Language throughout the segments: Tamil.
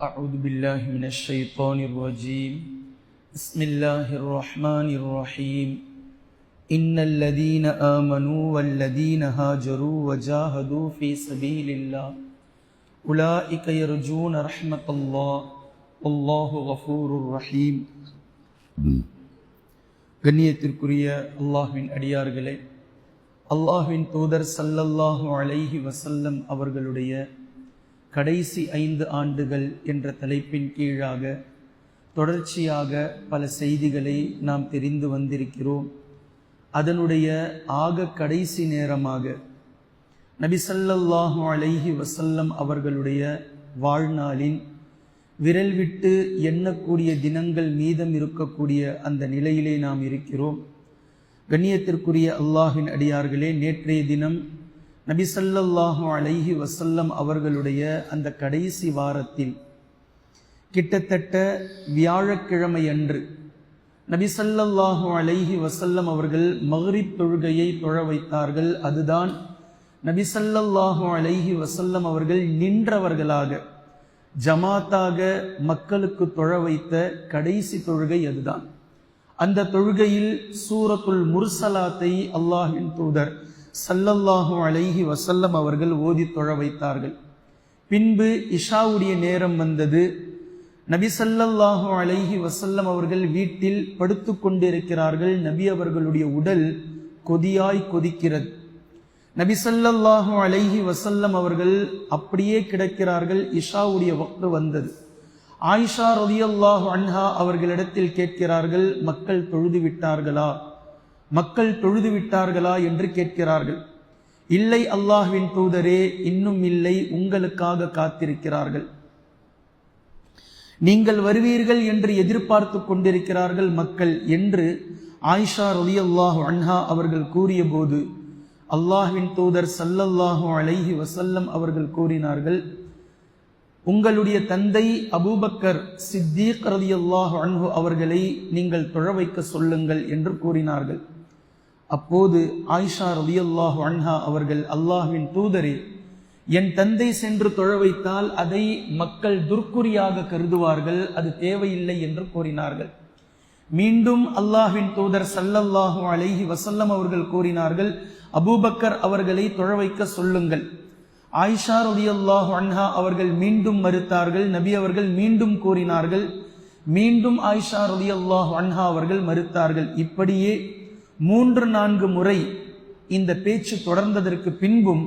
أعوذ بالله من الشيطان الرجيم بسم الله الرحمن الرحيم إن الذين آمنوا والذين هاجروا وجاهدوا في سبيل الله أولئك يرجون رحمة الله والله غفور رحيم. கண்ணியத்திற்குரிய அல்லாஹ்வின் அடியார்களே, அல்லாஹ்வின் தூதர் ஸல்லல்லாஹு அலைஹி வஸல்லம் அவர்களுடைய கடைசி 5 ஆண்டுகள் என்ற தலைப்பின் கீழாக தொடர்ச்சியாக பல செய்திகளை நாம் தெரிந்து வந்திருக்கிறோம். அதனுடைய கடைசி நேரமாக நபி ஸல்லல்லாஹு அலைஹி வஸல்லம் அவர்களுடைய வாழ்நாளின் விரல் விட்டு எண்ணக்கூடிய தினங்கள் மீதம் இருக்கக்கூடிய அந்த நிலையிலே நாம் இருக்கிறோம். கண்ணியத்திற்குரிய அல்லாஹ்வின் அடியார்களே, நேற்றைய தினம் நபி ஸல்லல்லாஹு அலைஹி வஸல்லம் அவர்களுடைய அந்த கடைசி வாரத்தில் கிட்டத்தட்ட வியாழக்கிழமை அன்று நபி ஸல்லல்லாஹு அலைஹி வஸல்லம் அவர்கள் மக்ரிப் தொழுகையை தொழ வைத்தார்கள். அதுதான் நபி ஸல்லல்லாஹு அலைஹி வஸல்லம் அவர்கள் நின்றவர்களாக ஜமாத்தாக மக்களுக்கு தொழ வைத்த கடைசி தொழுகை அதுதான். அந்த தொழுகையில் சூரத்துல் முர்சலாத்தை அல்லாஹ்வின் தூதர் ஸல்லல்லாஹு அலைஹி வஸல்லம் அவர்கள் ஓதி தொழ வைத்தார்கள். பின்பு இஷாவுடைய நேரம் வந்தது. நபி ஸல்லல்லாஹு அலைஹி வஸல்லம் அவர்கள் வீட்டில் படுத்து கொண்டிருக்கிறார்கள். நபி அவர்களுடைய உடல் கொதியாய் கொதிக்கிறது. நபி ஸல்லல்லாஹு அலைஹி வஸல்லம் அவர்கள் அப்படியே கிடக்கிறார்கள். இஷாவுடைய வக்து வந்தது. ஆயிஷா ரலியல்லாஹு அன்ஹா அவர்களிடத்தில் கேட்கிறார்கள், மக்கள் தொழுது விட்டார்களா என்று கேட்கிறார்கள். இல்லை அல்லாஹ்வின் தூதரே, இன்னும் இல்லை, உங்களுக்காக காத்திருக்கிறார்கள், நீங்கள் வருவீர்கள் என்று எதிர்பார்த்து கொண்டிருக்கிறார்கள் மக்கள் என்று ஆயிஷா ரலியல்லாஹு அன்ஹா அவர்கள் கூறிய போது அல்லாஹ்வின் தூதர் ஸல்லல்லாஹு அலைஹி வஸல்லம் அவர்கள் கூறினார்கள், உங்களுடைய தந்தை அபூபக்கர் சித்தீக் ரலியல்லாஹு அன்ஹு அவர்களை நீங்கள் தொழ வைக்க சொல்லுங்கள் என்று கூறினார்கள். அப்போது ஆயிஷா ரலியல்லாஹு அன்ஹா அவர்கள், அல்லாஹ்வின் தூதரே, என் தந்தை சென்று தொழ வைத்தால் அதை மக்கள் துர்க்குறியாக கருதுவார்கள், அது தேவையில்லை என்று கூறினார்கள். மீண்டும் அல்லாஹ்வின் தூதர் ஸல்லல்லாஹு அலைஹி வஸல்லம் அவர்கள் கூறினார்கள், அபூபக்கர் அவர்களை தொழ வைக்க சொல்லுங்கள். ஆயிஷா ரலியல்லாஹு அன்ஹா அவர்கள் மீண்டும் மறுத்தார்கள். நபி அவர்கள் மீண்டும் கூறினார்கள். மீண்டும் ஆயிஷா ரலியல்லாஹு அன்ஹா அவர்கள் மறுத்தார்கள். இப்படியே 3-4 முறை இந்த பேச்சு தொடர்ந்ததற்கு பின்பும்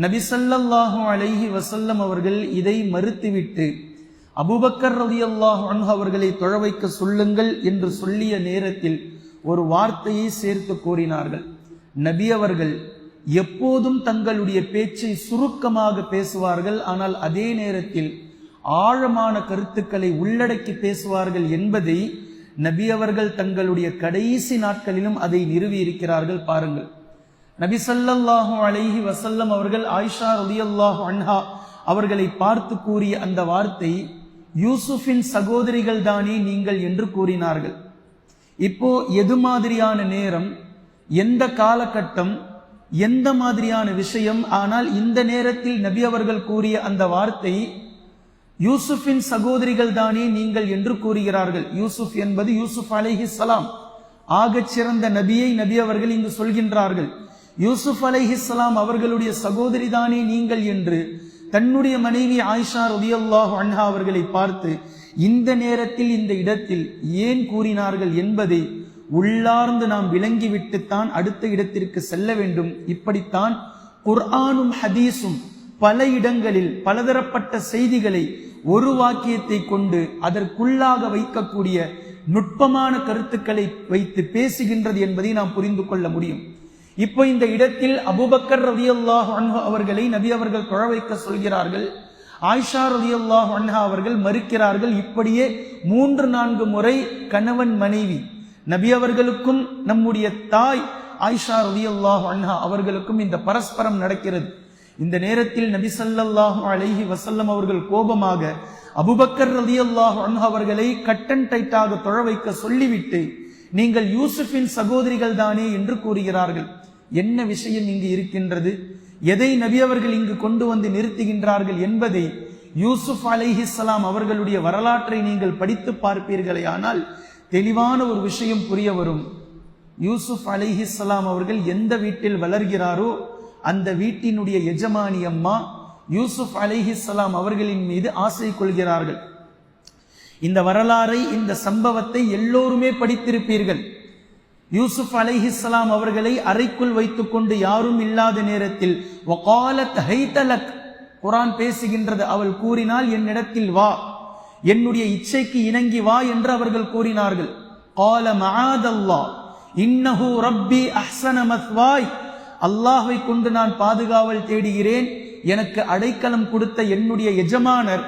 நபி ஸல்லல்லாஹு அலைஹி வஸல்லம் அவர்கள் இதை மறுத்துவிட்டு அபூபக்கர் ரலியல்லாஹு அன்ஹு அவர்களை தொழ வைக்க சொல்லுங்கள் என்று சொல்லிய நேரத்தில் ஒரு வார்த்தையை சேர்த்து கூறினார்கள். நபி அவர்கள் எப்போதும் தங்களுடைய பேச்சை சுருக்கமாக பேசுவார்கள், ஆனால் அதே நேரத்தில் ஆழமான கருத்துக்களை உள்ளடக்கி பேசுவார்கள் என்பதை நபி அவர்கள் தங்களுடைய கடைசி நாட்களிலும் அதை நிறுவி இருக்கிறார்கள். பாருங்கள், நபி ஸல்லல்லாஹு அலைஹி வஸல்லம் அவர்கள் ஆயிஷா ரலியல்லாஹு அன்ஹா அவர்களை பார்த்து கூறிய அந்த வார்த்தை, யூசுஃபின் சகோதரிகள் தானே நீங்கள் என்று கூறினார்கள். இப்போ எது மாதிரியான நேரம், எந்த காலகட்டம், எந்த மாதிரியான விஷயம், ஆனால் இந்த நேரத்தில் நபி அவர்கள் கூறிய அந்த வார்த்தை, யூசுஃபின் சகோதரிகள் தானே நீங்கள் என்று கூறுகிறார்கள். யூசுப் என்பது யூசுப் அலைஹிஸ்ஸலாம், ஆகச் சிறந்த நபியை நபி அவர்கள் இங்கு சொல்கின்றார்கள். யூசுப் அலைஹிஸ்ஸலாம் அவர்களுடைய சகோதரி தானே நீங்கள் என்று தன்னுடைய மனைவி ஆயிஷா ரலியல்லாஹு அன்ஹா அவர்களை பார்த்து இந்த நேரத்தில் இந்த இடத்தில் ஏன் கூறினார்கள் என்பதை உள்ளார்ந்து நாம் விளங்கிவிட்டுத்தான் அடுத்த இடத்திற்கு செல்ல வேண்டும். இப்படித்தான் குர்ஆனும் ஹதீஸும் பல இடங்களில் பலதரப்பட்ட செய்திகளை ஒரு வாக்கியத்தை கொண்டு அதற்குள்ளாக வைக்கக்கூடிய நுட்பமான கருத்துக்களை வைத்து பேசுகின்றது என்பதை நாம் புரிந்து கொள்ள முடியும். இப்போ இந்த இடத்தில் அபூபக்கர் ரலியல்லாஹு அன்ஹு அவர்களை நபி அவர்கள் தொழ வைக்க சொல்கிறார்கள். ஆயிஷா ரலியல்லாஹு அன்ஹா அவர்கள் மறுக்கிறார்கள். இப்படியே 3-4 முறை கணவன் மனைவி, நபி அவர்களுக்கும் நம்முடைய தாய் ஆயிஷா ரலியல்லாஹு அன்ஹா அவர்களுக்கும் இந்த பரஸ்பரம் நடக்கிறது. இந்த நேரத்தில் நபி ஸல்லல்லாஹு அலைஹி வஸல்லம் அவர்கள் கோபமாக அபூபக்கர் ரலியல்லாஹு அன்ஹு அவர்களை கட்டன் டைட்டாக தொழ வைக்க சொல்லிவிட்டு, நீங்கள் யூசுஃபின் சகோதரிகள் தானே என்று கூறுகிறார்கள். என்ன விஷயம் இங்கு இருக்கின்றது, எதை நபி அவர்கள் இங்கு கொண்டு வந்து நிறுத்துகின்றார்கள் என்பதை யூசுப் அலைஹிஸ்ஸலாம் அவர்களுடைய வரலாற்றை நீங்கள் படித்து பார்ப்பீர்களேயானால் தெளிவான ஒரு விஷயம் புரிய வரும். யூசுப் அலைஹிஸ்ஸலாம் அவர்கள் எந்த வீட்டில் வளர்கிறாரோ அந்த வீட்டினுடைய எஜமானி அம்மா யூசுப் அலைஹிஸ்ஸலாம் அவர்களின் மீது ஆசை கொள்கிறார்கள். இந்த வரலாறை, இந்த சம்பவத்தை எல்லோருமே படித்திருப்பீர்கள். யூசுப் அலைஹிஸ்ஸலாம் அவர்களை அறைக்குள் வைத்துக் கொண்டு யாரும் இல்லாத நேரத்தில் வகாலத் ஹைதலக், குர்ஆன் பேசுகின்றது, அவள் கூறினால் என்னிடத்தில் வா, என்னுடைய இச்சைக்கு இணங்கி வா என்று அவர்கள் கூறினார்கள். கால மஆதல்லாஹ் இன்னஹு ரப்பி அஹ்ஸன மத்வாய், அல்லாஹ்வை கொண்டு நான் பாதுகாவல் தேடுகிறேன், எனக்கு அடைக்கலம் கொடுத்த என்னுடைய எஜமானர்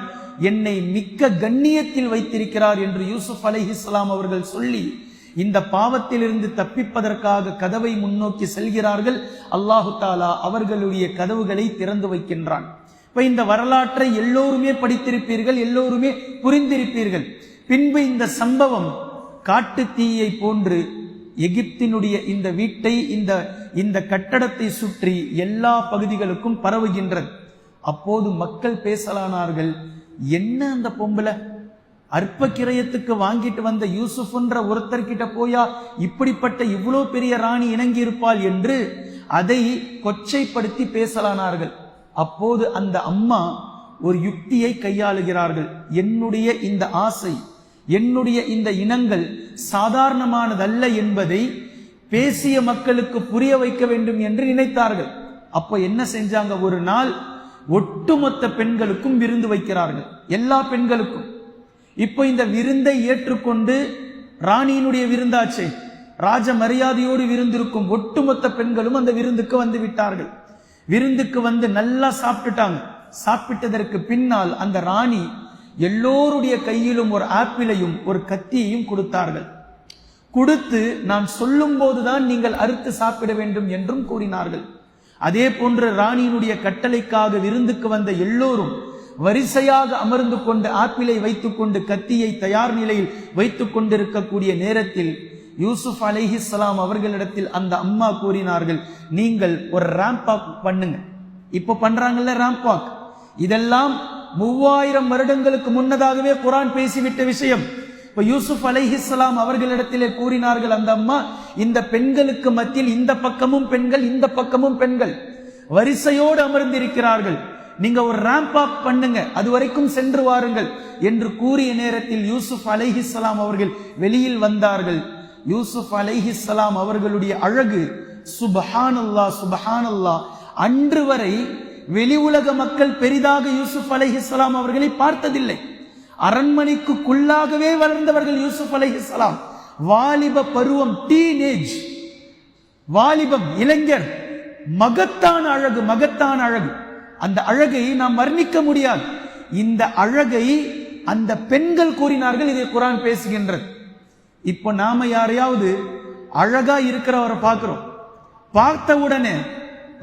என்னை மிக்க கண்ணியத்தில் வைத்திருக்கிறார் என்று யூசுப் அலைஹிஸ்ஸலாம் அவர்கள் சொல்லி இந்த பாவத்திலிருந்து தப்பிப்பதற்காக கதவை முன்னோக்கி செல்கிறார்கள். அல்லாஹு தாலா அவர்களுடைய கதவுகளை திறந்து வைக்கின்றான். இப்ப இந்த வரலாற்றை எல்லோருமே படித்திருப்பீர்கள், எல்லோருமே புரிந்திருப்பீர்கள். பின்பு இந்த சம்பவம் காட்டு தீயை போன்று எகிப்தினுடைய இந்த வீட்டை, இந்த கட்டடத்தை சுற்றி எல்லா பகுதிகளுக்கும் பரவுகின்றது. அப்போது மக்கள் பேசலானார்கள், என்ன அந்த பொம்பளை அற்ப கிரயத்துக்கு வாங்கிட்டு வந்த யூசுப்ன்ற ஒருத்தர்கிட்ட போயா இப்படிப்பட்ட இவ்வளோ பெரிய ராணி இணங்கி இருப்பாள் என்று அதை கொச்சைப்படுத்தி பேசலானார்கள். அப்போது அந்த அம்மா ஒரு யுக்தியை கையாளுகிறார்கள். என்னுடைய இந்த ஆசை, என்னுடைய இந்த இனங்கள் சாதாரணமானதல்ல என்பதை பேசிய மக்களுக்கு புரிய வைக்க வேண்டும் என்று நினைத்தார்கள். அப்ப என்ன செஞ்சாங்க, ஒரு நாள் ஒட்டுமொத்த பெண்களுக்கும் விருந்து வைக்கிறார்கள், எல்லா பெண்களுக்கும். இப்போ இந்த விருந்தை ஏற்றுக்கொண்டு, ராணியினுடைய விருந்தாச்சே, ராஜ மரியாதையோடு விருந்திருக்கும் ஒட்டுமொத்த பெண்களும் அந்த விருந்துக்கு வந்து விட்டார்கள். விருந்துக்கு வந்து நல்லா சாப்பிட்டுட்டாங்க. சாப்பிட்டதற்கு பின்னால் அந்த ராணி எல்லோருடைய கையிலும் ஒரு ஆப்பிளையும் ஒரு கத்தியையும் கொடுத்தார்கள். கொடுத்து, நான் சொல்லும் போதுதான் நீங்கள் அறுத்து சாப்பிட வேண்டும் என்றும் கூறினார்கள். அதே போன்று ராணியினுடைய கட்டளைக்காக விருந்துக்கு வந்த எல்லோரும் வரிசையாக அமர்ந்து கொண்டு ஆப்பிளை வைத்துக் கொண்டு கத்தியை தயார் நிலையில் வைத்துக் கொண்டிருக்கக்கூடிய நேரத்தில் யூசுப் அலைஹிஸ்ஸலாம் அவர்களிடத்தில் அந்த அம்மா கூறினார்கள், நீங்கள் ஒரு ரேம்ப் வாக் பண்ணுங்க. இப்ப பண்றாங்கல்ல ரேம்ப் வாக், இதெல்லாம் 3000 வருடங்களுக்கு முன்னதாகவே குர்ஆன் பேசிவிட்ட விஷயம். இப்ப யூசுப் அலைஹிஸ்ஸலாம் அவர்களிடத்திலே கூறினார்கள் அந்த அம்மா, இந்த பெண்களுக்கு மத்தியில் இந்த பக்கமும் பெண்கள், இந்த பக்கமும் பெண்கள் வரிசையோடு அமர்ந்திருக்கிறார்கள், நீங்க ஒரு ரேம்ப் வாக் பண்ணுங்க, அது வரைக்கும் சென்று வாருங்கள் என்று கூறிய நேரத்தில் யூசுப் அலைஹிஸ்ஸலாம் அவர்கள் வெளியில் வந்தார்கள். யூசுப் அலைஹிஸ்ஸலாம் அவர்களுடைய அழகு சுப்ஹானல்லாஹ் சுப்ஹானல்லாஹ். அன்று வரை வெளி உலக மக்கள் பெரிதாக யூசுப் அலைஹிஸ்ஸலாம் அவர்களை பார்த்ததில்லை. அரண்மனைக்குள்ளாகவே வளர்ந்தவர்கள் யூசுப் அலைஹிஸ்ஸலாம். வாலிப பருவம், டீனேஜ், வாலிபம், இளைஞர், மகத்தான அழகு, மகத்தான அழகு. அந்த அழகை நாம் வர்ணிக்க முடியாது. இந்த அழகை அந்த பெண்கள் கூறினார்கள். இதை குர்ஆன் பேசுகின்றது. இப்போ நாம யாரையாவது அழகா இருக்கிறவரை பார்க்கிறோம், பார்த்த உடனே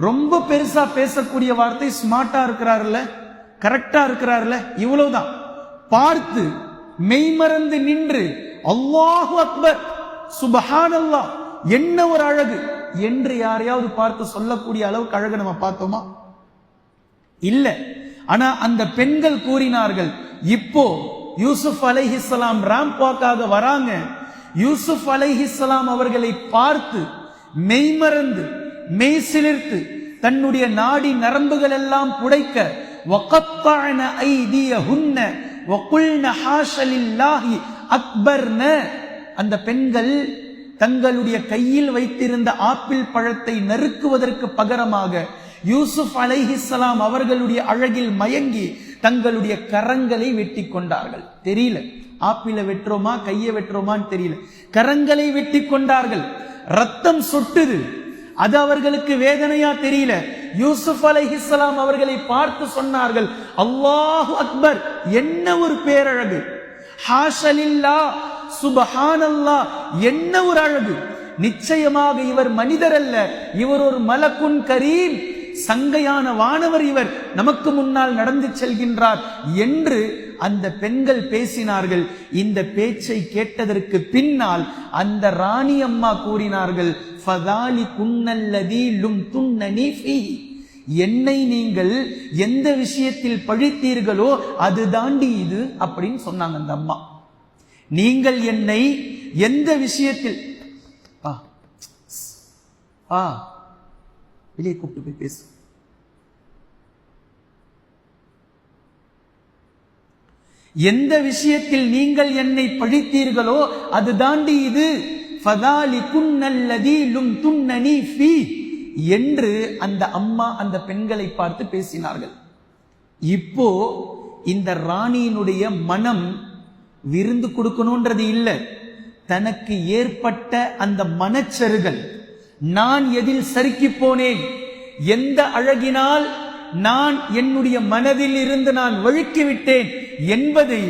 ரொம்ப பெருசா பேசக்கூடிய வார்த்தை ஸ்மார்ட்டா இருக்கிறாருல்ல, கரெக்டா இருக்கிறாருல்ல, இவ்வளவுதான். பார்த்து மெய்மறந்து நின்று அல்லாஹு அக்பர் சுப்ஹானல்லாஹ் என்ன ஒரு அழகு என்று யாரையாவது பார்த்து சொல்லக்கூடிய அளவுக்கு அழகு நம்ம பார்த்தோமா? இல்ல. ஆனா அந்த பெண்கள் கூறினார்கள், இப்போ யூசுப் அலைஹிஸ்ஸலாம் ரேம்ப் வாக்காக வராங்க. யூசுப் அலைஹிஸ்ஸலாம் அவர்களை பார்த்து மெய்மறந்து மெய்சிலிர்த்து தன்னுடைய நாடி நரம்புகள் எல்லாம் புடைக்க வகத்தஅன ஐதியஹுன்ன வகுல்ன ஹாஷ லில்லாஹி அக்பர்ன, அந்த பெண்கள் தங்களுடைய கையில் வைத்திருந்த ஆப்பிள் பழத்தை நறுக்குவதற்கு பகரமாக யூசுப் அலைஹிஸ்ஸலாம் அவர்களுடைய அழகில் மயங்கி தங்களுடைய கரங்களை வெட்டி கொண்டார்கள். தெரியல ஆப்பிளை வெட்டுறோமா கையை வெட்டுறோமான்னு தெரியல, கரங்களை வெட்டி கொண்டார்கள். ரத்தம் சொட்டுது, அது அவர்களுக்கு வேதனையா தெரியல. யூசுப் அலைஹிஸ்ஸலாம் அவர்களை பார்த்து சொன்னார்கள், அல்லாஹு அக்பர் என்ன ஒரு பேரழகு, ஹாஷலில்லாஹ் சுப்ஹானல்லாஹ் என்ன ஒரு அழகு, நிச்சயமாக இவர் மனிதர் அல்ல, இவர் ஒரு மலக்குன் கரீம், சங்கையான வானவர், இவர் நமக்கு முன்னால் நடந்து செல்கின்றார் என்று அந்த பெண்கள் பேசினார்கள். இந்த பேச்சை கேட்டதற்கு பின்னால் அந்த ராணி அம்மா கூறினார்கள், ஃபதாலி குன்னல்லதி லும் துன்னனி ஃபீ, என்னை நீங்கள் எந்த விஷயத்தில் பழித்தீர்களோ அது தாண்டி இது அப்படின்னு சொன்னாங்க அந்த அம்மா. நீங்கள் என்னை எந்த விஷயத்தில் வெளியே கூப்பிட்டு போய் பேசு. எந்த விஷயத்தில் நீங்கள் என்னை பழித்தீர்களோ அது தாண்டி இது என்று அந்த அம்மா அந்த பெண்களை பார்த்து பேசினார்கள். இப்போ இந்த ராணியினுடைய மனம் விருந்து கொடுக்கணும்ன்றது இல்லை, தனக்கு ஏற்பட்ட அந்த மனச்சருகள், நான் எதில் சறுக்கி போனேன், எந்த அழகினால் நான் என்னுடைய மனதில் இருந்து நான் வழுக்கி விட்டேன் என்பதை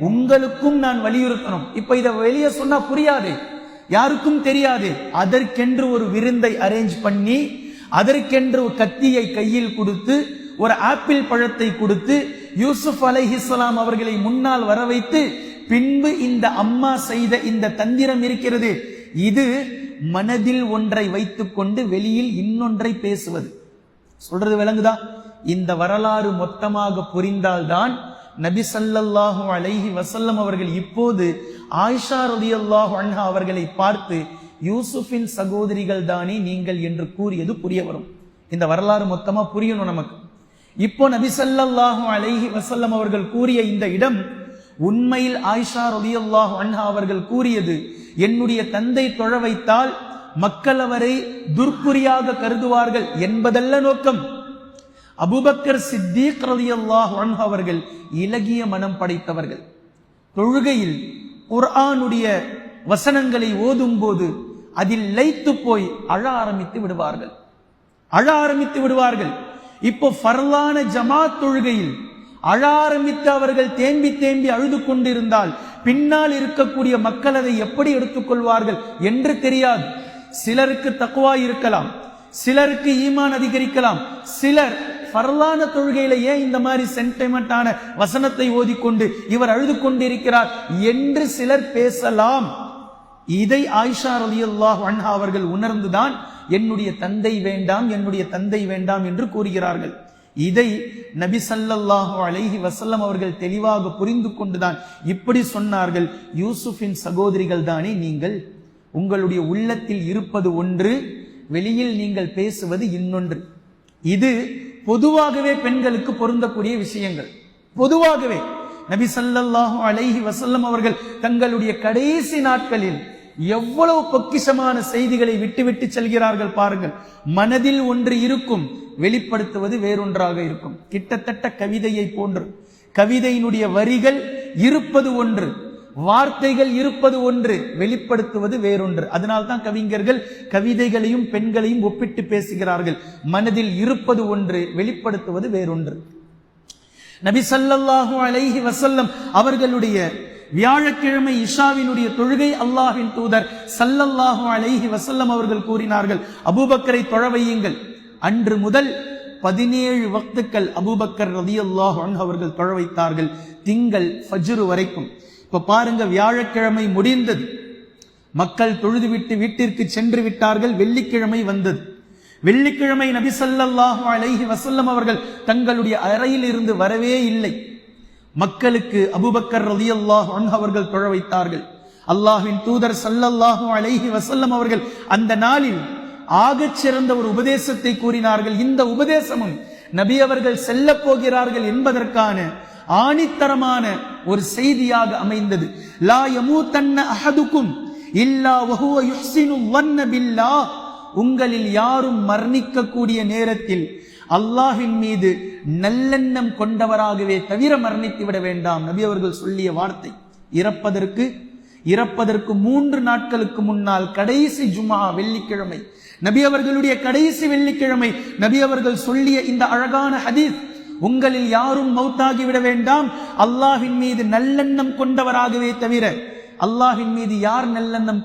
உங்களுக்கும் நான் வலியுறுத்தணும். இப்ப இதை வெளியே சொன்னா புரியாது, யாருக்கும் தெரியாது. அதற்கென்று ஒரு விருந்தை அரேஞ்ச் பண்ணி, அதற்கென்று ஒரு கத்தியை கையில் கொடுத்து, ஒரு ஆப்பிள் பழத்தை கொடுத்து, யூசுப் அலைஹிஸ்ஸலாம் அவர்களை முன்னால் வர வைத்து, பின்பு இந்த அம்மா செய்த இந்த தந்திரம் இருக்கிறது, இது மனதில் ஒன்றை வைத்துக் கொண்டு வெளியில் இன்னொன்றை பேசுவது. சொல்றது விளங்குதா? இந்த வரலாறு மொத்தமாக புரிந்தால்தான் நபி ஸல்லல்லாஹு அலைஹி வஸல்லம் அவர்கள் இப்போது ஆயிஷா ரலியல்லாஹு அன்ஹா அவர்களை பார்த்து யூசுஃபின் சகோதரிகள் தானே நீங்கள் என்று கூறியது புரிய வரும். இந்த வரலாறு மொத்தமா புரியணும் நமக்கு. இப்போ நபி ஸல்லல்லாஹு அலைஹி வஸல்லம் அவர்கள் கூறிய இந்த இடம் உண்மையில் ஆயிஷா ரலியல்லாஹு அன்ஹா அவர்கள் கூறியது, என்னுடைய தந்தை தொழ வைத்தால் மக்கள் அவரை துர்க்குறியாக கருதுவார்கள் என்பதல்ல நோக்கம். அபூபக்கர் சித்தீக் ரலியல்லாஹு அன்ஹு அவர்கள் இலகிய மனம் படைத்தவர்கள். தொழுகையில் குர்ஆனுடைய வசனங்களை ஓதும் போது அதில் லயித்து போய் அழ ஆரம்பித்து விடுவார்கள். இப்போ ஃபர்லான ஜமாத் தொழுகையில் அழ ஆரம்பித்து அவர்கள் தேம்பி அழுது கொண்டிருந்தால் பின்னால் இருக்கக்கூடிய மக்கள் அதை எப்படி எடுத்துக்கொள்வார்கள் என்று தெரியாது. சிலருக்கு தக்வா இருக்கலாம், சிலருக்கு ஈமான் அதிகரிக்கலாம், சிலர் ஃபர்லான தொழுகையில ஏன் இந்த மாதிரி சென்டிமெண்டான வசனத்தை ஓதிக்கொண்டு இவர் அழுது கொண்டிருக்கிறார் என்று சிலர் பேசலாம். இதை ஆயிஷா ரலியல்லாஹு அன்ஹா அவர்கள் உணர்ந்துதான் என்னுடைய தந்தை வேண்டாம் என்று கூறுகிறார்கள். இதை நபி ஸல்லல்லாஹு அலைஹி வஸல்லம் அவர்கள் தெளிவாக புரிந்து கொண்டுதான் இப்படி சொன்னார்கள், யூசுஃபின் சகோதரிகள் தானே நீங்கள், உங்களுடைய உள்ளத்தில் இருப்பது ஒன்று, வெளியில் நீங்கள் பேசுவது இன்னொன்று. இது பொதுவாகவே பெண்களுக்கு பொருந்தக்கூடிய விஷயங்கள். பொதுவாகவே நபி ஸல்லல்லாஹு அலைஹி வஸல்லம் அவர்கள் தங்களுடைய கடைசி நாட்களில் எவ்வளவு பொக்கிஷமான செய்திகளை விட்டு செல்கிறார்கள் பாருங்கள். மனதில் ஒன்று இருக்கும், வெளிப்படுத்துவது வேறொன்றாக இருக்கும். கிட்டத்தட்ட கவிதையை போன்று. கவிதையினுடைய வரிகள் இருப்பது ஒன்று, வார்த்தைகள் இருப்பது ஒன்று, வெளிப்படுத்துவது வேறொன்று. அதனால்தான் கவிஞர்கள் கவிதைகளையும் பெண்களையும் ஒப்பிட்டு பேசுகிறார்கள். மனதில் இருப்பது ஒன்று, வெளிப்படுத்துவது வேறொன்று. நபி ஸல்லல்லாஹு அலைஹி வஸல்லம் அவர்களுடைய வியாழக்கிழமை இஷாவினுடைய தொழுகை அல்லாஹ்வின் தூதர் ஸல்லல்லாஹு அலைஹி வஸல்லம் அவர்கள் கூறினார்கள், அபூபக்கரை தொழ வையுங்கள். அன்று முதல் 17 வக்துக்கள் அபூபக்கர் ரலியல்லாஹு அன்ஹு அவர்கள் தொழ வைத்தார்கள், திங்கள் ஃபஜ்ர் வரைக்கும். இப்ப பாருங்க, வியாழக்கிழமை முடிந்தது, மக்கள் தொழுதுவிட்டு வீட்டிற்கு சென்று விட்டார்கள். வெள்ளிக்கிழமை வந்தது. வெள்ளிக்கிழமை நபி ஸல்லல்லாஹு அலைஹி வஸல்லம் அவர்கள் தங்களுடைய அறையில் இருந்து வரவே இல்லை. மக்களுக்கு அபூபக்கர் ரலியல்லாஹு அன்ஹு அவர்கள் தொழ வைத்தார்கள். அல்லாஹ்வின் தூதர் ஸல்லல்லாஹு அலைஹி வஸல்லம் அவர்கள் அந்த நாளில் ஆகச் சிறந்த ஒரு உபதேசத்தை கூறினார்கள். இந்த உபதேசமும் நபி அவர்கள் செல்ல போகிறார்கள் என்பதற்கான ஆணித்தரமான ஒரு செய்தியாக அமைந்தது. லா யமூதன்ன அஹதுக்கும் இல்லா வஹுவ யுஹ்சினு வன்ன பில்லாஹ், உங்களில் யாரும் மரணிக்க கூடிய நேரத்தில் அல்லாஹ்வின் மீது நல்லெண்ணம் கொண்டவராகவே தவிர மரணித்து விட வேண்டாம். நபி அவர்கள் சொல்லிய வார்த்தை. இறப்பதற்கு 3 நாட்களுக்கு முன்னால் கடைசி ஜுமா வெள்ளிக்கிழமை, நபி அவர்களுடைய கடைசி வெள்ளிக்கிழமை நபி அவர்கள் சொல்லிய இந்த அழகான ஹதீஸ், உங்களில் யாரும் மௌத்தாகிவிட வேண்டாம், அல்லாஹ்வின் மீது நல்லெண்ணம் கொண்டவராகவே தவிர. அல்லாஹ்வின் மீது யார் நல்லெண்ணம்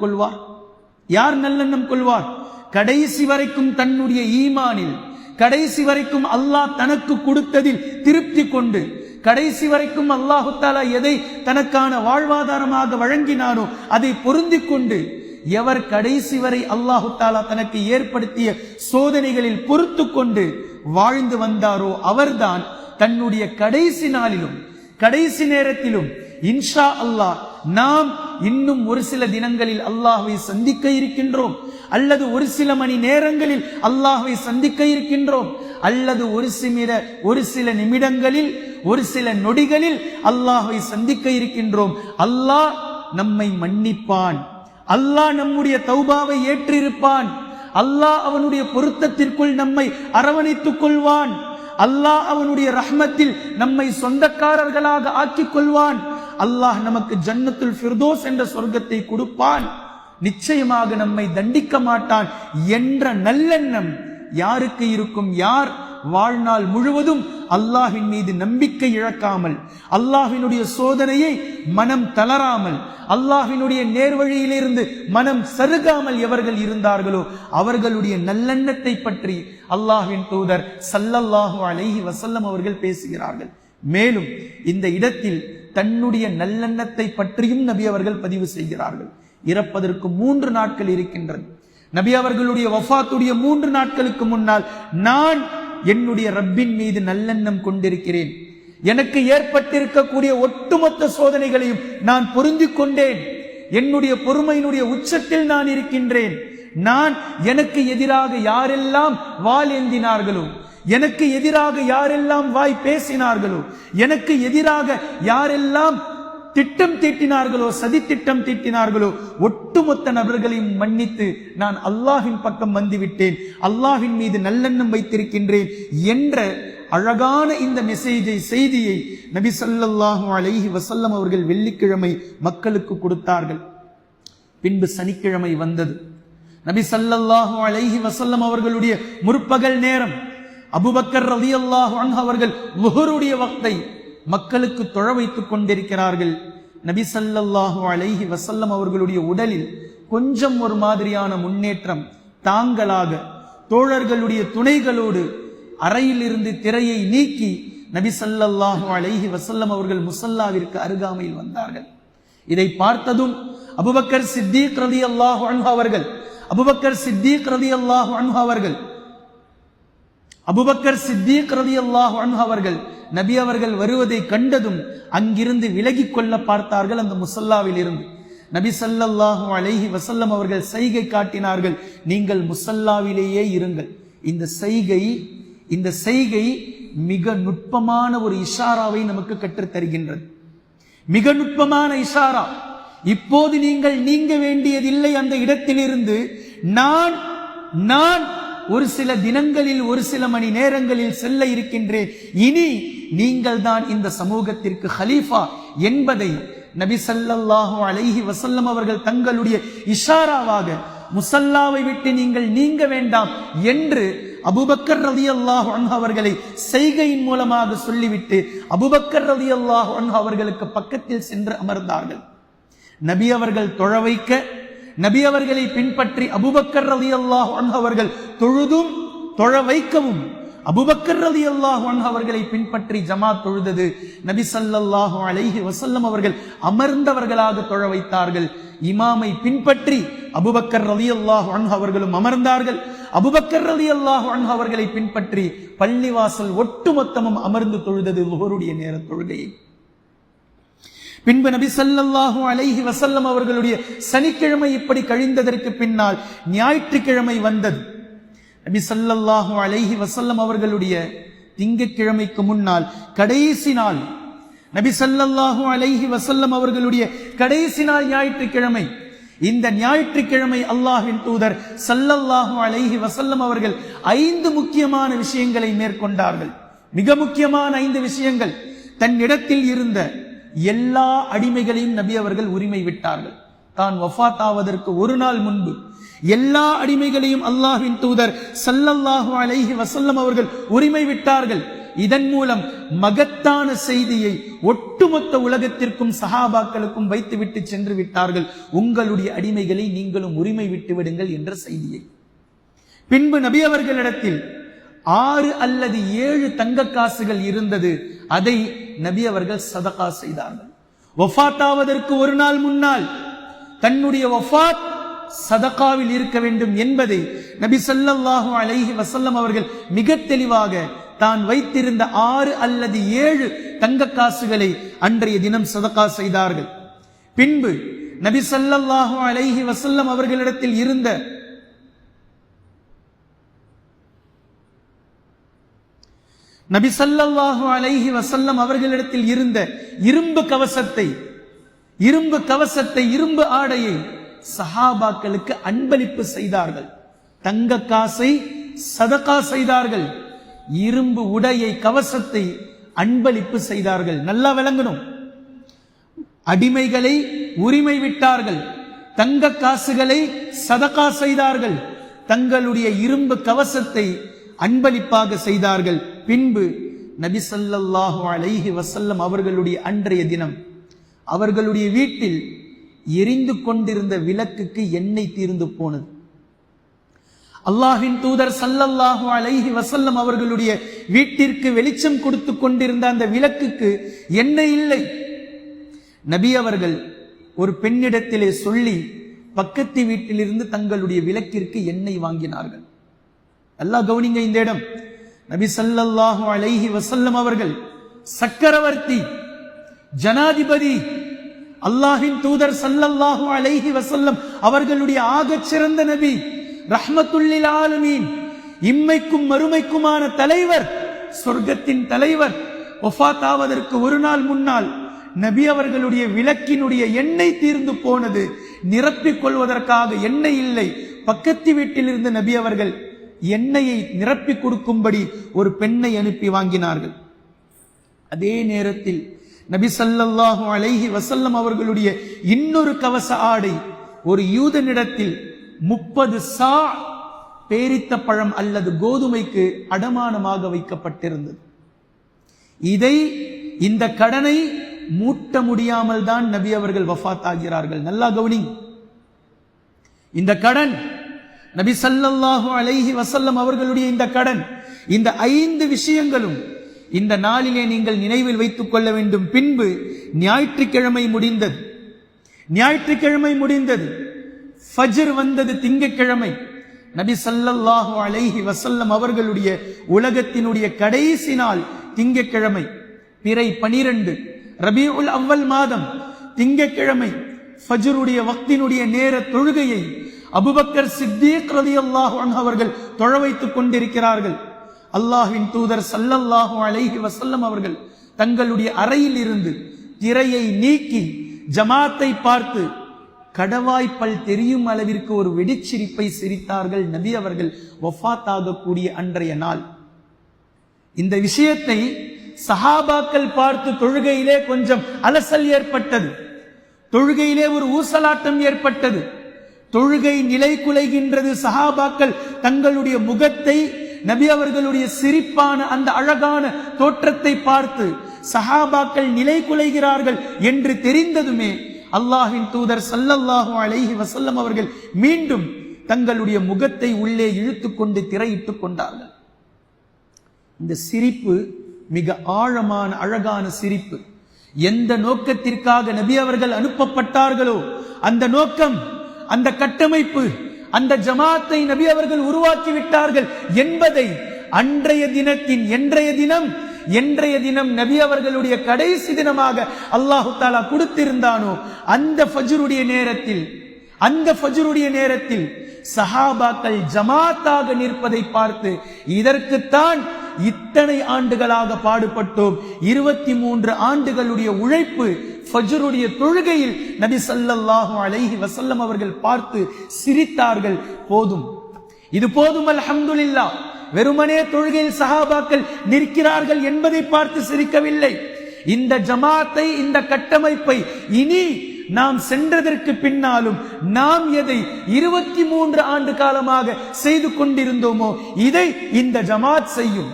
கொள்வார்? கடைசி வரைக்கும் தன்னுடைய ஈமானில், கடைசி வரைக்கும் அல்லாஹ் தனக்கு கொடுத்ததில் திருப்தி கொண்டு, கடைசி வரைக்கும் அல்லாஹு தஆலா எதை தனக்கான வாழ்வாதாரமாக வழங்கினானோ அதை பொருந்திக் கொண்டு, எவர் கடைசி வரை அல்லாஹு தஆலா தனக்கு ஏற்படுத்திய சோதனைகளில் பொறுத்து கொண்டு வாழ்ந்து வந்தாரோ அவர்தான் தன்னுடைய கடைசி நாளிலும் கடைசி நேரத்திலும் இன்ஷா அல்லாஹ் நாம் இன்னும் ஒரு சில தினங்களில் அல்லாஹ்வை சந்திக்க இருக்கின்றோம், அல்லது ஒரு சில மணி நேரங்களில் அல்லாஹ்வை சந்திக்க இருக்கின்றோம், அல்லது ஒரு சில நிமிடங்களில் ஒரு சில நொடிகளில் அல்லாஹ்வை சந்திக்க இருக்கின்றோம். அல்லாஹ் நம்மை மன்னிப்பான், அல்லாஹ் நம்முடைய தௌபாவை ஏற்றிருப்பான், அல்லாஹ் அவனுடைய பொருத்தத்திற்குள் நம்மை அரவணைத்துக் கொள்வான், அல்லாஹ் அவனுடைய ரஹ்மத்தில் நம்மை சொந்தக்காரர்களாக ஆக்கிக் கொள்வான், அல்லாஹ் நமக்கு ஜன்னத்துல் ஃபிர்தோஸ் என்ற சொர்க்கத்தை கொடுப்பான், நிச்சயமாக நம்மை தண்டிக்க மாட்டான் என்ற நல்லெண்ணம் யாருக்கு இருக்கும்? யார் வாழ்நாள் முழுவதும் அல்லாஹ்வின் மீது நம்பிக்கை இழக்காமல், அல்லாஹ்வினுடைய சோதனையை மனம் தளராமல், அல்லாஹ்வினுடைய நேர்வழியிலிருந்து மனம் சருகாமல் எவர்கள் இருந்தார்களோ அவர்களுடைய நல்லெண்ணத்தை பற்றி அல்லாஹ்வின் தூதர் ஸல்லல்லாஹு அலைஹி வஸல்லம் அவர்கள் பேசுகிறார்கள். மேலும் இந்த இடத்தில் தன்னுடைய நல்லெண்ணத்தை பற்றியும் நபி அவர்கள் பதிவு செய்கிறார்கள். இறப்பதற்கு 3 நாட்கள் இருக்கின்றது. நபி அவர்களுடைய வஃபாத்துடைய 3 நாட்களுக்கு முன்னால் நான் என்னுடைய ரப்பின் மீது நல்லெண்ணம் கொண்டிருக்கிறேன், எனக்கு ஏற்பட்டிருக்கக்கூடிய ஒட்டுமொத்த சோதனைகளையும் நான் பொருந்திக் கொண்டேன், என்னுடைய பொறுமையினுடைய உச்சத்தில் நான் இருக்கின்றேன், நான் எனக்கு எதிராக யாரெல்லாம் வாள் ஏந்தினார்களோ, எனக்கு எதிராக யாரெல்லாம் வாய் பேசினார்களோ, எனக்கு எதிராக யாரெல்லாம் திட்டம் தீட்டினார்களோ, சதி திட்டம் தீட்டினார்களோ, ஒட்டுமொத்த நபர்களையும் மன்னித்து நான் அல்லாஹ்வின் பக்கம் வந்துவிட்டேன், அல்லாஹ்வின் மீது நல்லெண்ணம் வைத்திருக்கின்றேன் என்ற அழகான இந்த செய்தியை நபி ஸல்லல்லாஹு அலைஹி வஸல்லம் அவர்கள் வெள்ளிக்கிழமை மக்களுக்கு கொடுத்தார்கள். பின்பு சனிக்கிழமை வந்தது. நபி ஸல்லல்லாஹு அலைஹி வஸல்லம் அவர்களுடைய முற்பகல் நேரம். அபூபக்கர் ரலியல்லாஹு அன்ஹு அவர்கள் லுஹருடைய வக்தை மக்களுக்கு தொழ வைத்துக் கொண்டிருக்கிறார்கள். நபி ஸல்லல்லாஹு அலைஹி வஸல்லம் அவர்களுடைய உடலில் கொஞ்சம் ஒரு மாதிரியான முன்னேற்றம் தாங்களாக தோழர்களுடைய துணைகளோடு அறையிலிருந்து திரையை நீக்கி நபி ஸல்லல்லாஹு அலைஹி வஸல்லம் அவர்கள் முஸல்லாவிற்கு அருகாமையில் வந்தார்கள். இதை பார்த்ததும் அபூபக்கர் சித்தீக் ரலியல்லாஹு அன்ஹு அவர்கள் அபூபக்கர் சித்தீக் ரலியல்லாஹு அன்ஹு அவர்கள் நபி அவர்கள் வருவதை கண்டதும் அங்கிருந்து விலகிக் கொள்ள பார்த்தார்கள். அந்த முஸல்லாவில் இருந்து நபி ஸல்லல்லாஹு அலைஹி வஸல்லம் அவர்கள் சைகை காட்டினார்கள், நீங்கள் முஸல்லாவிலேயே இருங்கள். இந்த செய்கை மிக நுட்பமான ஒரு இஷாராவை நமக்கு கற்றுத் தருகின்றது. மிக நுட்பமான இஷாரா. இப்போது நீங்கள் நீங்க வேண்டியதில்லை அந்த இடத்திலிருந்து. நான் ஒரு சில தினங்களில் ஒரு சில மணி நேரங்களில் செல்ல இருக்கின்றேன். இனி நீங்கள் தான் இந்த சமூகத்திற்கு ஹலீஃபா என்பதை நபி ஸல்லல்லாஹு அலைஹி வஸல்லம் அவர்கள் தங்களுடைய இஷாராவாக முஸல்லாவை விட்டு நீங்கள் நீங்க வேண்டாம் என்று அபூபக்கர் ரலியல்லாஹு அன்ஹு அவர்களை செய்கையின் மூலமாக சொல்லிவிட்டு அபூபக்கர் ரலியல்லாஹு அன்ஹு அவர்களுக்கு பக்கத்தில் சென்று அமர்ந்தார்கள். நபி அவர்கள் தொழ வைக்க, நபி அவர்களை பின்பற்றி அபூபக்கர் ரலியல்லாஹு அன்ஹு அவர்கள் தொழுதும் தொழ வைக்கவும், அபூபக்கர் ரலியல்லாஹு அன்ஹு அவர்களை பின்பற்றி ஜமாத் தொழுதது. நபி ஸல்லல்லாஹு அலைஹி வஸல்லம் அவர்கள் அமர்ந்தவர்களாக தொழ வைத்தார்கள். இமாமை பின்பற்றி அபூபக்கர் ரலியல்லாஹு அன்ஹு அவர்களும் அமர்ந்தார்கள். அபூபக்கர் ரலியல்லாஹு அன்ஹு அவர்களை பின்பற்றி பள்ளிவாசல் ஒட்டுமொத்தமும் அமர்ந்து தொழுதது லுஹருடைய நேர தொழுகையை. பின்பு நபி ஸல்லல்லாஹு அலைஹி வஸல்லம் அவர்களுடைய சனிக்கிழமை இப்படி கழிந்ததற்கு பின்னால் ஞாயிற்றுக்கிழமை வந்தது. நபி ஸல்லல்லாஹு அலைஹி வஸல்லம் அவர்களுடைய திங்கட்கிழமைக்கு முன்னால் கடைசி நாள், நபி ஸல்லல்லாஹு அலைஹி வஸல்லம் அவர்களுடைய கடைசி நாள் ஞாயிற்றுக்கிழமை. இந்த ஞாயிற்றுக்கிழமை அல்லாஹ்வின் தூதர் ஸல்லல்லாஹு அலைஹி வஸல்லம் அவர்கள் 5 முக்கியமான விஷயங்களை மேற்கொண்டார்கள். மிக முக்கியமான 5 விஷயங்கள். தன்னிடத்தில் இருந்த எல்லா அடிமைகளையும் நபி அவர்கள் உரிமை விட்டார்கள். தான் வஃபாத் ஆவதற்கு ஒரு நாள் முன்பு எல்லா அடிமைகளையும் அல்லாஹ்வின் தூதர் ஸல்லல்லாஹு அலைஹி வஸல்லம் அவர்கள் உரிமை விட்டார்கள். இதன் மூலம் மகத்தான செய்தியை ஒட்டுமொத்த உலகத்திற்கும் சஹாபாக்களுக்கும் வைத்துவிட்டு சென்று விட்டார்கள். உங்களுடைய அடிமைகளை நீங்களும் உரிமை விட்டு விடுங்கள் என்ற செய்தியை. பின்பு நபி அவர்களிடத்தில் 6 அல்லது 7 தங்க காசுகள் இருந்தது. அதை நபி அவர்கள் சதகா செய்தார்கள். வஃபாத் ஆவதற்கு ஒரு நாள் முன்னால், தன்னுடைய வஃபாத் சதகாவில் இருக்க வேண்டும் என்பதை நபி ஸல்லல்லாஹு அலைஹி வஸல்லம் அவர்கள் மிக தெளிவாக தான் வைத்திருந்த 6 அல்லது 7 தங்க காசுகளை அன்றைய தினம் சதகா செய்தார்கள். பின்பு நபி ஸல்லல்லாஹு அலைஹி வஸல்லம் அவர்களிடத்தில் இருந்த இரும்பு கவசத்தை இரும்பு ஆடையை சஹாபாக்களுக்கு அன்பளிப்பு செய்தார்கள். தங்க காசை சதகா செய்தார்கள். இரும்பு உடையை கவசத்தை அன்பளிப்பு செய்தார்கள். நல்லா விளங்கணும். அடிமைகளை உரிமை விட்டார்கள். தங்க காசுகளை சதகா செய்தார்கள். தங்களுடைய இரும்பு கவசத்தை அன்பளிப்பாக செய்தார்கள். பின்பு நபி ஸல்லல்லாஹு அலைஹி வஸல்லம் அவர்களுடைய அன்றைய தினம் அவர்களுடைய வீட்டில் எரிந்து கொண்டிருந்த விளக்குக்கு எண்ணெய் தீர்ந்து போனது. அல்லாஹ்வின் தூதர் ஸல்லல்லாஹு அலைஹி வஸல்லம் அவர்களுடைய வீட்டிற்கு வெளிச்சம் கொடுத்து கொண்டிருந்த அந்த விளக்குக்கு எண்ணெய் இல்லை. நபி அவர்கள் ஒரு பெண்ணிடத்திலே சொல்லி பக்கத்து வீட்டிலிருந்து தங்களுடைய விளக்கிற்கு எண்ணெய் வாங்கினார்கள். அல்லாஹ் கவனிங்க இந்த இடம். நபி ஸல்லல்லாஹு அலைஹி வஸல்லம் அவர்கள் சக்கரவர்த்தி, ஜனாதிபதி, அல்லாஹ்வின் தூதர் ஸல்லல்லாஹு அலைஹி வஸல்லம் அவர்களுடைய ஆகச் சிறந்த நபி, ரஹ்மத்துல் லில் ஆலமீன், இம்மைக்கும் மறுமைக்குமான தலைவர், சொர்க்கத்தின் தலைவர், வஃபாத் ஆவதற்கு ஒரு நாள் முன்னால் நபி அவர்களுடைய விளக்கினுடைய எண்ணெய் தீர்ந்து போனது. நிரப்பிக் கொள்வதற்காக எண்ணெய் இல்லை. பக்கத்து வீட்டில் இருந்து நபி அவர்கள் எண்ணெயை நிரப்பி கொடுக்கும்படி ஒரு பெண்ணை அனுப்பி வாங்கினார்கள். அதே நேரத்தில் நபி ஸல்லல்லாஹு அலைஹி வஸல்லம் அவர்களுடைய இன்னொரு கவச ஆடை ஒரு யூதனிடத்தில் 30 சா பேரித்த பழம் அல்லது கோதுமைக்கு அடமானமாக வைக்கப்பட்டிருந்தது. இந்த கடனை மூட்ட முடியாமல் தான் நபி அவர்கள் வஃபாத் ஆகிறார்கள். நல்லா கவனி. இந்த கடன் நபி ஸல்லல்லாஹு அலைஹி வஸல்லம் அவர்களுடைய இந்த கடன், இந்த 5 விஷயங்களும் இந்த நாளிலே நீங்கள் நினைவில் வைத்துக் கொள்ள வேண்டும். பின்பு ஞாயிற்றுக்கிழமை முடிந்தது. ஃபஜ்ர் வந்தது. திங்கட்கிழமை. நபி ஸல்லல்லாஹு அலைஹி வஸல்லம் அவர்களுடைய உலகத்தினுடைய கடைசி நாள் திங்கட்கிழமை, பிறை 12, ரபீஉல் அவ்வல் மாதம், திங்கட்கிழமை. ஃபஜ்ருடைய வக்தினுடைய நேர தொழுகையை அபூபக்கர் சித்தீக் ரலியல்லாஹு அன்ஹு அவர்கள் தொழ வைத்துக் கொண்டிருக்கிறார்கள். அல்லாஹ்வின் தூதர் ஸல்லல்லாஹு அலைஹி வஸல்லம் அவர்கள் தங்களுடைய அறையில் இருந்து திரையை நீக்கி ஜமாத்தை பார்த்து கடவாய்ப்பல் தெரியும் அளவிற்கு ஒரு வெடிச்சிரிப்பை சிரித்தார்கள். நபி அவர்கள் வஃபாத் ஆகக்கூடிய அன்றைய நாள். இந்த விஷயத்தை சஹாபாக்கள் பார்த்து தொழுகையிலே கொஞ்சம் அலசல் ஏற்பட்டது. தொழுகையிலே ஒரு ஊசலாட்டம் ஏற்பட்டது. தொழுகை நிலை குலைகின்றது. சஹாபாக்கள் தங்களுடைய முகத்தை, நபி அவர்களுடைய சிரிப்பான அந்த அழகான தோற்றத்தை பார்த்து சஹாபாக்கள் நிலை குலைகிறார்கள் என்று தெரிந்ததுமே அல்லாஹ்வின் தூதர் ஸல்லல்லாஹு அலைஹி வஸல்லம் அவர்கள் மீண்டும் தங்களுடைய முகத்தை உள்ளே இழுத்துக் கொண்டு திரையிட்டுக் கொண்டார்கள். இந்த சிரிப்பு மிக ஆழமான அழகான சிரிப்பு. எந்த நோக்கத்திற்காக நபி அவர்கள் அனுப்பப்பட்டார்களோ அந்த நோக்கம், அந்த கட்டமைப்பு, அந்த ஜமாத்தை நபி அவர்கள் உருவாக்கி விட்டார்கள் என்பதை என்றைய தினம் நபி அவர்களுடைய கடைசி தினமாக அல்லாஹு தஆலா கொடுத்திருந்தானோ அந்த ஃபஜ்ருடைய நேரத்தில் சஹாபாக்கள் ஜமாத்தாக நிற்பதை பார்த்து இதற்குத்தான் இத்தனை ஆண்டுகளாக பாடுபட்டோம், 23 ஆண்டுகளுடைய உழைப்பு ஃபஜ்ருடைய தொழுகையில் நபி ஸல்லல்லாஹு அலைஹி வஸல்லம் அவர்கள் பார்த்து சிரித்தார்கள். இது போதும் அல்ஹம்துலில்லாஹ். வெறுமனே தொழுகையில் சஹாபாக்கள் நிற்கிறார்கள் என்பதை பார்த்து சிரிக்கவில்லை. இந்த ஜமாத்தை, இந்த கட்டமைப்பை இனி நாம் சென்றதற்கு பின்னாலும் நாம் எதை 23 ஆண்டு காலமாக செய்து கொண்டிருந்தோமோ இதை இந்த ஜமாத் செய்யும்,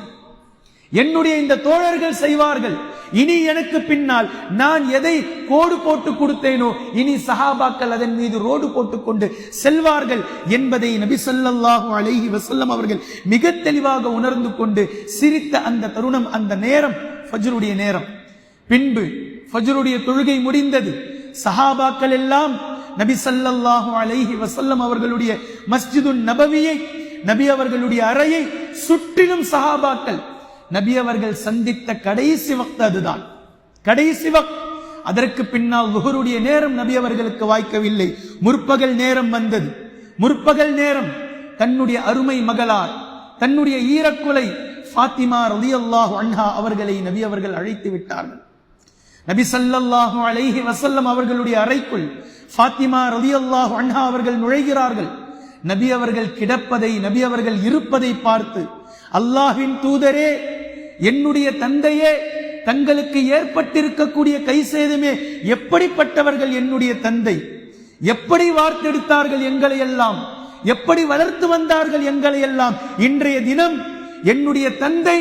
என்னுடைய இந்த தோழர்கள் செய்வார்கள். இனி எனக்கு பின்னால் நான் எதை கோடு போட்டு கொடுத்தேனோ இனி சஹாபாக்கள் அதன் மீது ரோடு போட்டுக்கொண்டு செல்வார்கள் என்பதை நபி ஸல்லல்லாஹு அலைஹி வஸல்லம் அவர்கள் மிக தெளிவாக உணர்ந்து கொண்டு சிரித்த அந்த தருணம், அந்த நேரம் ஃபஜ்ருடைய நேரம். பின்பு ஃபஜ்ருடைய தொழுகை முடிந்தது. சஹாபாக்கள் எல்லாம் நபி ஸல்லல்லாஹு அலைஹி வஸல்லம் அவர்களுடைய மஸ்ஜிதுன் நபவியை, நபி அவர்களுடைய அறையை சுற்றிலும் சஹாபாக்கள் நபி அவர்கள் சந்தித்த கடைசி வக்த் அதுதான், கடைசி வக்த். அதற்கு பின்னால் லுஹருடைய நேரம் நபி அவர்களுக்கு வாய்க்கவில்லை. முற்பகல் நேரம் வந்தது. முற்பகல் நேரம் தன்னுடைய அருமை மகளார், தன்னுடைய ஈரக்குலை ஃபாத்திமா ரலியல்லாஹு அன்ஹா அவர்களை நபி அவர்கள் அழைத்து விட்டார்கள். நபி ஸல்லல்லாஹு அலைஹி வஸல்லம் அவர்களுடைய அறைக்குள் ஃபாத்திமா ரலியல்லாஹு அன்ஹா அவர்கள் நுழைகிறார்கள். நபி அவர்கள் கிடப்பதை, நபி அவர்கள் இருப்பதை பார்த்து, அல்லாஹ்வின் தூதரே, என்னுடைய தந்தையே, தங்களுக்கு ஏற்பட்டிருக்கக்கூடிய கை சேதமே, எப்படிப்பட்டவர்கள் என்னுடைய தந்தை, எப்படி வார்த்தெடுத்தார்கள் எங்களை எல்லாம், எப்படி வளர்த்து வந்தார்கள் எங்களை எல்லாம். இன்றைய தினம் என்னுடைய தந்தை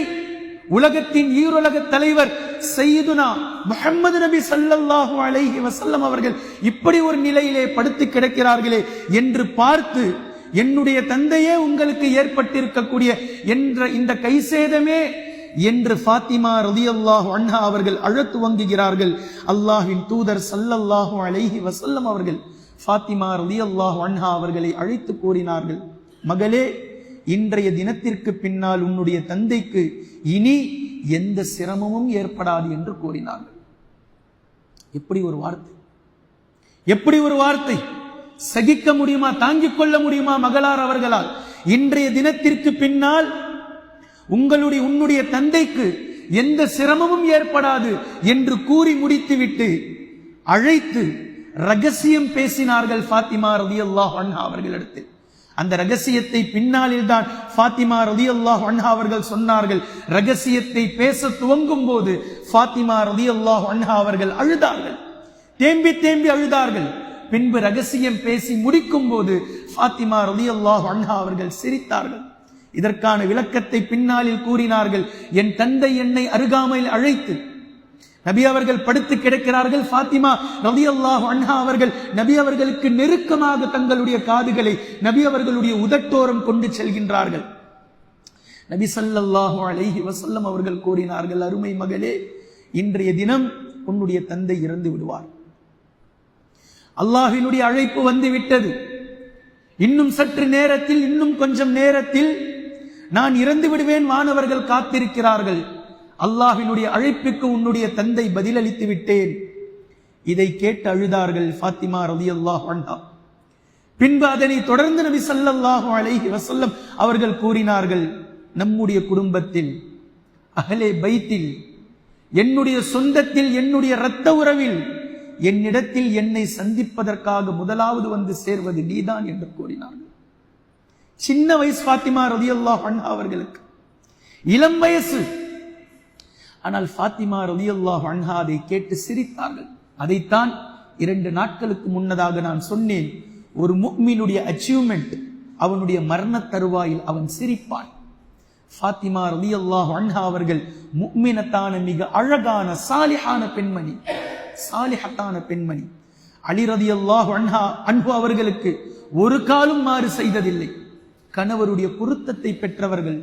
உலகத்தின் ஈருலக தலைவர் சையதுனா முஹம்மது நபி ஸல்லல்லாஹு அலைஹி வஸல்லம் அவர்கள் இப்படி ஒரு நிலையிலே படுத்து கிடக்கிறார்களே என்று பார்த்து, என்னுடைய தந்தையே உங்களுக்கு ஏற்பட்டிருக்கக்கூடிய என்ற இந்த கை சேதமே என்று ஃபாத்திமா ரலியல்லாஹு அன்ஹா அவர்கள் அழத் துவங்குகிறார்கள். அல்லாஹ்வின் தூதர் ஸல்லல்லாஹு அலைஹி வஸல்லம் அவர்கள் ஃபாத்திமா ரலியல்லாஹு அன்ஹா அவர்களை அழைத்து கூறினார்கள், மகளே, இன்றைய தினத்திற்கு பின்னால் உன்னுடைய தந்தைக்கு இனி எந்த சிரமமும் ஏற்படாது என்று கூறினார்கள். எப்படி ஒரு வார்த்தை, எப்படி ஒரு வார்த்தை! சகிக்க முடியுமா, தாங்கிக் கொள்ள முடியுமா மகளார் அவர்களால்? இன்றைய தினத்திற்கு பின்னால் உன்னுடைய தந்தைக்கு எந்த சிரமமும் ஏற்படாது என்று கூறி முடித்துவிட்டு அழைத்து ரகசியம் பேசினார்கள் ஃபாத்திமா ரலியல்லாஹு அன்ஹா அவர்களிடத்தில். அந்த ரகசியத்தை பின்னாளில் தான் ஃபாத்திமா ரலியல்லாஹு அன்ஹா அவர்கள் சொன்னார்கள். ரகசியத்தை பேச துவங்கும் போது ஃபாத்திமா ரலியல்லாஹு அன்ஹா அவர்கள் அழுதார்கள், தேம்பி தேம்பி அழுதார்கள். பின்பு ரகசியம் பேசி முடிக்கும் போது ஃபாத்திமா ரலியல்லாஹு அன்ஹா அவர்கள் சிரித்தார்கள். இதற்கான விளக்கத்தை பின்னாளில் கூறினார்கள். என் தந்தை என்னை அருகாமையில் அழைத்து, நபி அவர்கள் படுத்து கிடக்கிறார்கள், ஃபாத்திமா ரலியல்லாஹு அன்ஹா அவர்கள் நபி அவர்களுக்கு நெருக்கமாக தங்களுடைய காதுகளை நபி அவர்களுடைய உதட்டோரம் கொண்டு செல்கின்றார்கள். நபி ஸல்லல்லாஹு அலைஹி வஸல்லம் அவர்கள் கூறினார்கள், அருமை மகளே, இன்றைய தினம் உன்னுடைய தந்தை இறந்து விடுவார். அல்லாஹ்வினுடைய அழைப்பு வந்து விட்டது. இன்னும் சற்று நேரத்தில், இன்னும் கொஞ்சம் நேரத்தில் நான் இறந்து விடுவேன், வானவர்கள் காத்திருக்கிறார்கள். அல்லாஹ்வினுடைய அழைப்புக்கு உன்னுடைய தந்தை பதிலளித்து விட்டேன். இதை கேட்டு அழுதார்கள் ஃபாத்திமா ரலியல்லாஹு அன்ஹா. பின்பு அதனை தொடர்ந்து நபி ஸல்லல்லாஹு அலைஹி வஸல்லம் அவர்கள் கூறினார்கள், நம்முடைய குடும்பத்தில், அஹ்லே பைத்தில், என்னுடைய சொந்தத்தில், என்னுடைய இரத்த உறவில் என்னிடத்தில் என்னை சந்திப்பதற்காக முதலாவது வந்து சேர்வது நீதான் என்று கூறினார்கள். சின்ன வயசு ஃபாத்திமா ரலியல்லாஹு அன்ஹா அவர்களுக்கு, இளம் வயசு. ஆனால் ஃபாத்திமா ரலியல்லாஹு அன்ஹா அதை கேட்டு சிரித்தார்கள். அதைத்தான் 2 நாட்களுக்கு முன்னதாக நான் சொன்னேன். ஒரு முஃமினுடைய அச்சீவ்மெண்ட், அவனுடைய மரண தருவாயில் அவன் சிரிப்பான். ஃபாத்திமா ரலியல்லாஹு அன்ஹா அவர்கள் முஃமினத்தான மிக அழகான சாலிஹான பெண்மணி, சாலிஹத்தான பெண்மணி. அலி ரலியல்லாஹு அன்ஹு அவர்களுக்கு ஒரு காலும் மாறு செய்ததில்லை. கணவருடைய பொருத்தத்தை பெற்றவர்கள்,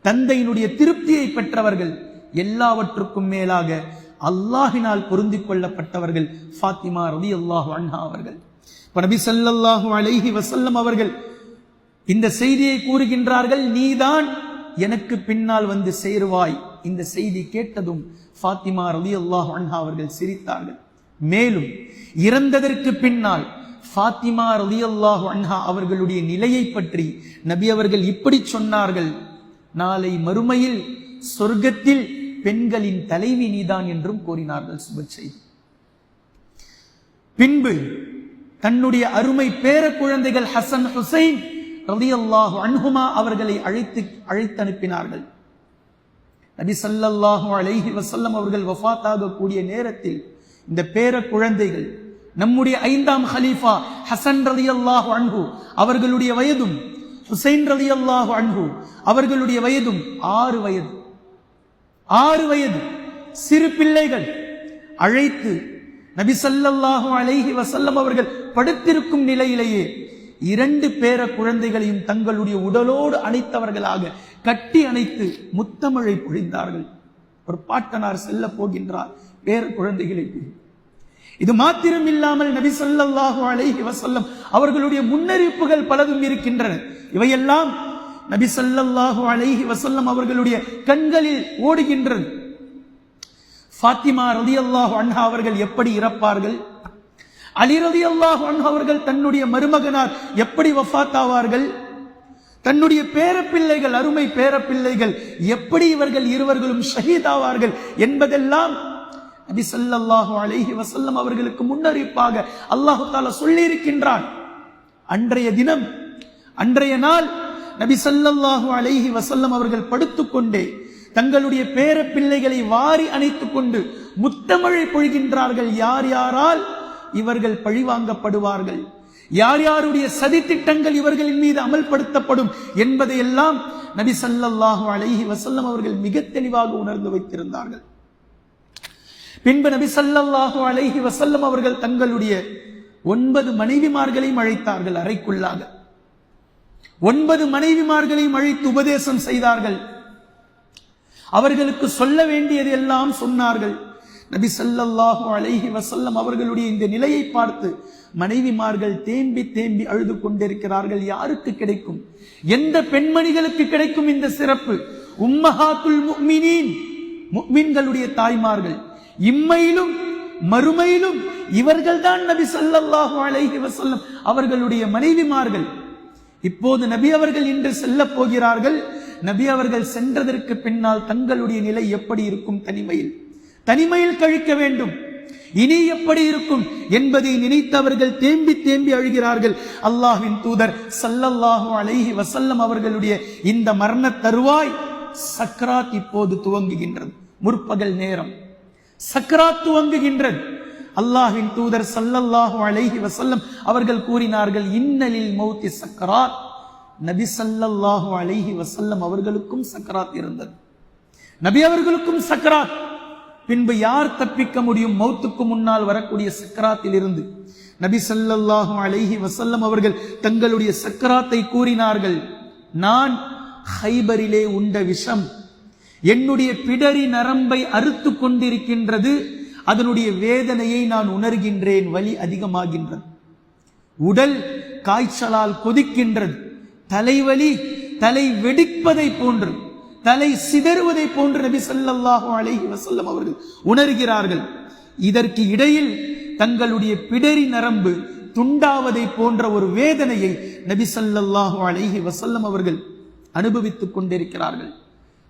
தந்தையினுடைய திருப்தியை பெற்றவர்கள், எல்லாவற்றுக்கும் மேலாக அல்லாஹ்வினால் பொருந்திக் கொள்ளப்பட்டவர்கள் ஃபாத்திமா ரலியல்லாஹு அன்ஹா அவர்கள். நபி ஸல்லல்லாஹு அலைஹி வஸல்லம் அவர்கள் இந்த செய்தியை கூறுகின்றார்கள், நீதான் எனக்கு பின்னால் வந்து சேருவாய். இந்த செய்தி கேட்டதும் ஃபாத்திமா ரலியல்லாஹு அன்ஹா அவர்கள் சிரித்தார்கள். மேலும் இறந்ததற்கு பின்னால் ஃபாத்திமா ரலியல்லாஹு அன்ஹா அவர்களுடைய நிலையை பற்றி நபி அவர்கள் இப்படி சொன்னார்கள், நாளை மறுமையில் சொர்க்கத்தில் பெண்களின் தலைவி நீதான் என்றும் கூறினார்கள். சுப செய்தி. பின்பு தன்னுடைய அருமை பேர குழந்தைகள் ஹசன் ஹுசைன் ரலியல்லாஹு அன்ஹுமா அவர்களை அழைத்து அனுப்பினார்கள். நபி ஸல்லல்லாஹு அலைஹி வஸல்லம் அவர்கள் வஃபாத்தாக கூடிய நேரத்தில் இந்த பேர குழந்தைகள், நம்முடைய 5ஆம் ஹலீஃபா ஹசன் ரலியல்லாஹு அன்ஹு அவர்களுடைய வயதும், ஹுசைன் ரலியல்லாஹு அன்ஹு அவர்களுடைய வயதும் 6 வயது. 6 வயது சிறு பிள்ளைகள் அழைத்து நபி ஸல்லல்லாஹு அலைஹி வஸல்லம் அவர்கள் படுத்திருக்கும் நிலையிலேயே 2 பேர குழந்தைகளையும் தங்களுடைய உடலோடு அணைத்தவர்களாக கட்டி அணைத்து முத்தமிழை பொழிந்தார்கள். ஒரு பாட்டனார் செல்ல போகின்றார் பேர குழந்தைகளை. இது மாத்திரம் இல்லாமல் நபி ஸல்லல்லாஹு அலைஹி வஸல்லம் அவர்களுடைய முன்னறிவிப்புகள் பலதும் இருக்கின்றன. இவையெல்லாம் நபி ஸல்லல்லாஹு அலைஹி வஸல்லம் அவர்களுடைய கண்களில் ஓடுகின்றது. ஃபாத்திமா ரலியல்லாஹு அன்ஹா அவர்கள் எப்படி இறப்பார்கள், அலி ரலியல்லாஹு அன்ஹு அவர்கள் தன்னுடைய மருமகனார் எப்படி வஃபாத் ஆவார்கள், தன்னுடைய பேரப்பிள்ளைகள் அருமை பேரப்பிள்ளைகள் எப்படி இவர்கள் இருவர்களும் ஷஹீதாவார்கள் என்பதெல்லாம் நபி ஸல்லல்லாஹு அலைஹி வஸல்லம் அவர்களுக்கு முன்னறிவிப்பாக அல்லாஹ் தஆலா சொல்லி இருக்கின்றான். அன்றைய தினம், அன்றைய நாள் நபி ஸல்லல்லாஹு அலைஹி வஸல்லம் அவர்கள் படுத்துக்கொண்டே தங்களுடைய பேரப்பிள்ளைகளை வாரி அணைத்துக் கொண்டு முத்தமழை பொழிகின்றார்கள். யார் யாரால் இவர்கள் பழிவாங்கப்படுவார்கள், யார் யாருடைய சதி திட்டங்கள் இவர்களின் மீது அமல்படுத்தப்படும் என்பதையெல்லாம் நபி ஸல்லல்லாஹு அலைஹி வஸல்லம் அவர்கள் மிக தெளிவாக உணர்ந்து வைத்திருந்தார்கள். பின்பு நபி ஸல்லல்லாஹு அலைஹி வஸல்லம் அவர்கள் தங்களுடைய 9 மனைவிமார்களையும் அழைத்தார்கள். அறைக்குள்ளாக 9 மனைவிமார்களையும் அழைத்து உபதேசம் செய்தார்கள். அவர்களுக்கு சொல்ல வேண்டியது எல்லாம் சொன்னார்கள். நபி ஸல்லல்லாஹு அலைஹி வஸல்லம் அவர்களுடைய இந்த நிலையை பார்த்து மனைவிமார்கள் தேம்பி தேம்பி அழுது கொண்டிருக்கிறார்கள். யாருக்கு கிடைக்கும், எந்த பெண்மணிகளுக்கு கிடைக்கும் இந்த சிறப்பு? உம்மஹாத்துல் முஃமினீன், முஃமின்களுடைய தாய்மார்கள், இம்மையிலும் மறுமையிலும் இவர்கள்தான் நபி ஸல்லல்லாஹு அலைஹி வஸல்லம் அவர்களுடைய மனைவிமார்கள். இப்போது நபி அவர்கள் இன்று செல்ல போகிறார்கள். நபி அவர்கள் சென்றதற்கு பின்னால் தங்களுடைய நிலை எப்படி இருக்கும்? தனிமையில் கழிக்க வேண்டும். இனி எப்படி இருக்கும் என்பதை நினைத்தவர்கள் தேம்பி தேம்பி அழுகிறார்கள். அல்லாஹ்வின் தூதர் ஸல்லல்லாஹு அலைஹி வஸல்லம் அவர்களுடைய இந்த மரண தருவாய் சக்ராத் இப்போது துவங்குகின்றது. முற்பகல் நேரம் சக்ராத் துவங்குகின்றது. அல்லாஹ்வின் தூதர் ஸல்லல்லாஹு அலைஹி வஸல்லம் அவர்கள் கூறினார்கள், இன்னலில் மௌத்தி சக்ராத். நபி ஸல்லல்லாஹு அலைஹி வஸல்லம் அவர்களுக்கும் சக்ராத் இருந்தது. நபி அவர்களுக்கும் சக்ராத். பின்பு யார் தப்பிக்க முடியும் மௌத்துக்கு முன்னால் வரக்கூடிய சக்ராத்தில் இருந்து? நபி ஸல்லல்லாஹு அலைஹி வஸல்லம் அவர்கள் தங்களுடைய சக்ராத்தை கூறினார்கள், நான் ஹைபரிலே உண்ட விஷம் என்னுடைய பிடரி நரம்பை அறுத்து கொண்டிருக்கின்றது. அதனுடைய வேதனையை நான் உணர்கின்றேன். வலி அதிகமாகின்றது. உடல் காய்ச்சலால் கொதிக்கின்றது. தலைவலி, தலை வெடிப்பதை போன்று, தலை சிதறுவதை போன்று நபி ஸல்லல்லாஹு அலைஹி வஸல்லம் அவர்கள் உணர்கிறார்கள். இதற்கு இடையில் தங்களுடைய பிடரி நரம்பு துண்டாவதை போன்ற ஒரு வேதனையை நபி ஸல்லல்லாஹு அலைஹி வஸல்லம் அவர்கள் அனுபவித்துக் கொண்டிருக்கிறார்கள்.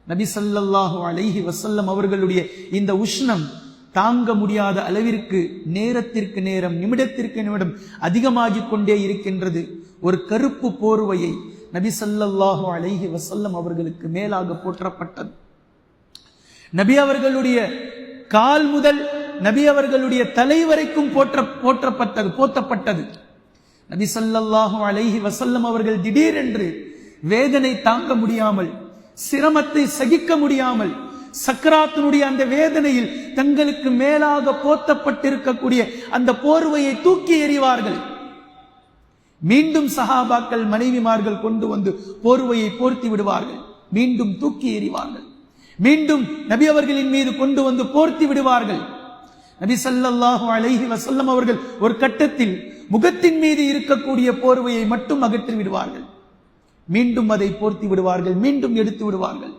நபி ஸல்லல்லாஹு அலைஹி வஸல்லம் அவர்களுடைய இந்த உஷ்ணம் தாங்க முடியாத அளவிற்கு நேரத்திற்கு நேரம், நிமிடத்திற்கு நிமிடம் அதிகமாகிக் கொண்டே இருக்கின்றது. ஒரு கருப்பு போர்வையை நபி ஸல்லல்லாஹு அலைஹி வஸல்லம் அவர்களுக்கு மேலாக போற்றப்பட்டது. நபி அவர்களுடைய கால் முதல் நபி அவர்களுடைய தலை வரைக்கும் போற்றப்பட்டது. நபி ஸல்லல்லாஹு அலைஹி வஸல்லம் அவர்கள் திடீரென்று வேதனை தாங்க முடியாமல், சிரமத்தை சகிக்க முடியாமல், சக்கராத்தினுடைய அந்த வேதனையில் தங்களுக்கு மேலாக போத்தப்பட்டிருக்கக்கூடிய அந்த போர்வையை தூக்கி எறிவார்கள். மீண்டும் சஹாபாக்கள் மனைவிமார்கள் கொண்டு வந்து போர்வையை போர்த்தி விடுவார்கள். மீண்டும் தூக்கி எறிவார்கள். மீண்டும் நபி அவர்களின் மீது கொண்டு வந்து போர்த்தி விடுவார்கள். நபி ஸல்லல்லாஹு அலைஹி வஸல்லம் அவர்கள் ஒரு கட்டத்தில் முகத்தின் மீது இருக்கக்கூடிய போர்வையை மட்டும் அகற்றி விடுவார்கள். மீண்டும் அதை போர்த்தி விடுவார்கள். மீண்டும் எடுத்து விடுவார்கள்.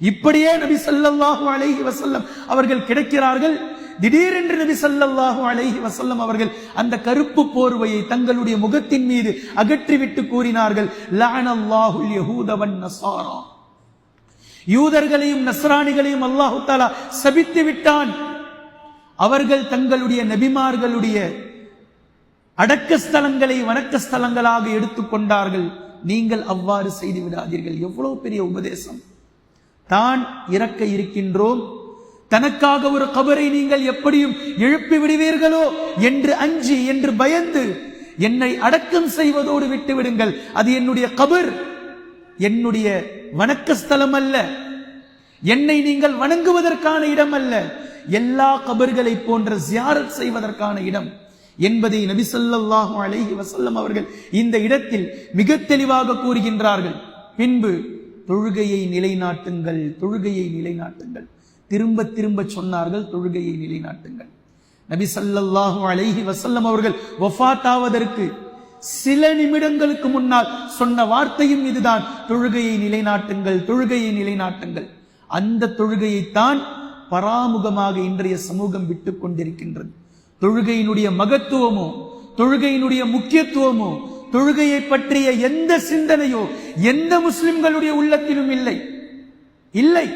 இப்படியே நபி ஸல்லல்லாஹு அலைஹி வஸல்லம் அவர்கள் கிடைக்கிறார்கள். திடீரென்று நபி ஸல்லல்லாஹு அலைஹி வஸல்லம் அவர்கள் அந்த கருப்பு போர்வையை தங்களுடைய முகத்தின் மீது அகற்றிவிட்டு கூறினார்கள், லஅனல்லாஹுல் யஹூத வன் நஸாரா. யூதர்களையும் நஸ்ரானிகளையும் அல்லாஹ் தஆலா சபித்து விட்டான். அவர்கள் தங்களுடைய நபிமார்களுடைய அடக்க ஸ்தலங்களை வணக்க ஸ்தலங்களாக எடுத்துக்கொண்டார்கள். நீங்கள் அவ்வாறு செய்து விடாதீர்கள். எவ்வளவு பெரிய உபதேசம்! தான் இறக்க இருக்கின்றோம், தனக்காக ஒரு கபரை நீங்கள் எப்படியும் எழுப்பி விடுவீர்களோ என்று அஞ்சி, என்று பயந்து என்னை அடக்கம் செய்வதோடு விட்டு விடுங்கள். அது என்னுடைய கபர், என்னுடைய வணக்க ஸ்தலம் அல்ல, என்னை நீங்கள் வணங்குவதற்கான இடம் அல்ல, எல்லா கபர்களை போன்ற ஜியாரத் செய்வதற்கான இடம் என்பதை நபி ஸல்லல்லாஹு அலைஹி வஸல்லம் அவர்கள் இந்த இடத்தில் மிக தெளிவாக கூறுகின்றார்கள். பின்பு தொழுகையை நிலைநாட்டுங்கள், தொழுகையை நிலைநாட்டுங்கள். திரும்ப திரும்ப சொன்னார்கள், தொழுகையை நிலைநாட்டுங்கள். நபி ஸல்லல்லாஹு அலைஹி வஸல்லம் அவர்கள் வஃபாத் ஆவதற்கு சில நிமிடங்களுக்கு முன்னால் சொன்ன வார்த்தையும் இதுதான், தொழுகையை நிலைநாட்டுங்கள், தொழுகையை நிலைநாட்டுங்கள். அந்த தொழுகையைத்தான் பராமுகமாக இன்றைய சமூகம் விட்டுக் கொண்டிருக்கின்றது. தொழுகையினுடைய மகத்துவமோ, தொழுகையினுடைய முக்கியத்துவமோ, தொழுகையை பற்றிய எந்த சிந்தனையோ எந்த முஸ்லிம்களுடைய உள்ளத்திலும் இல்லை.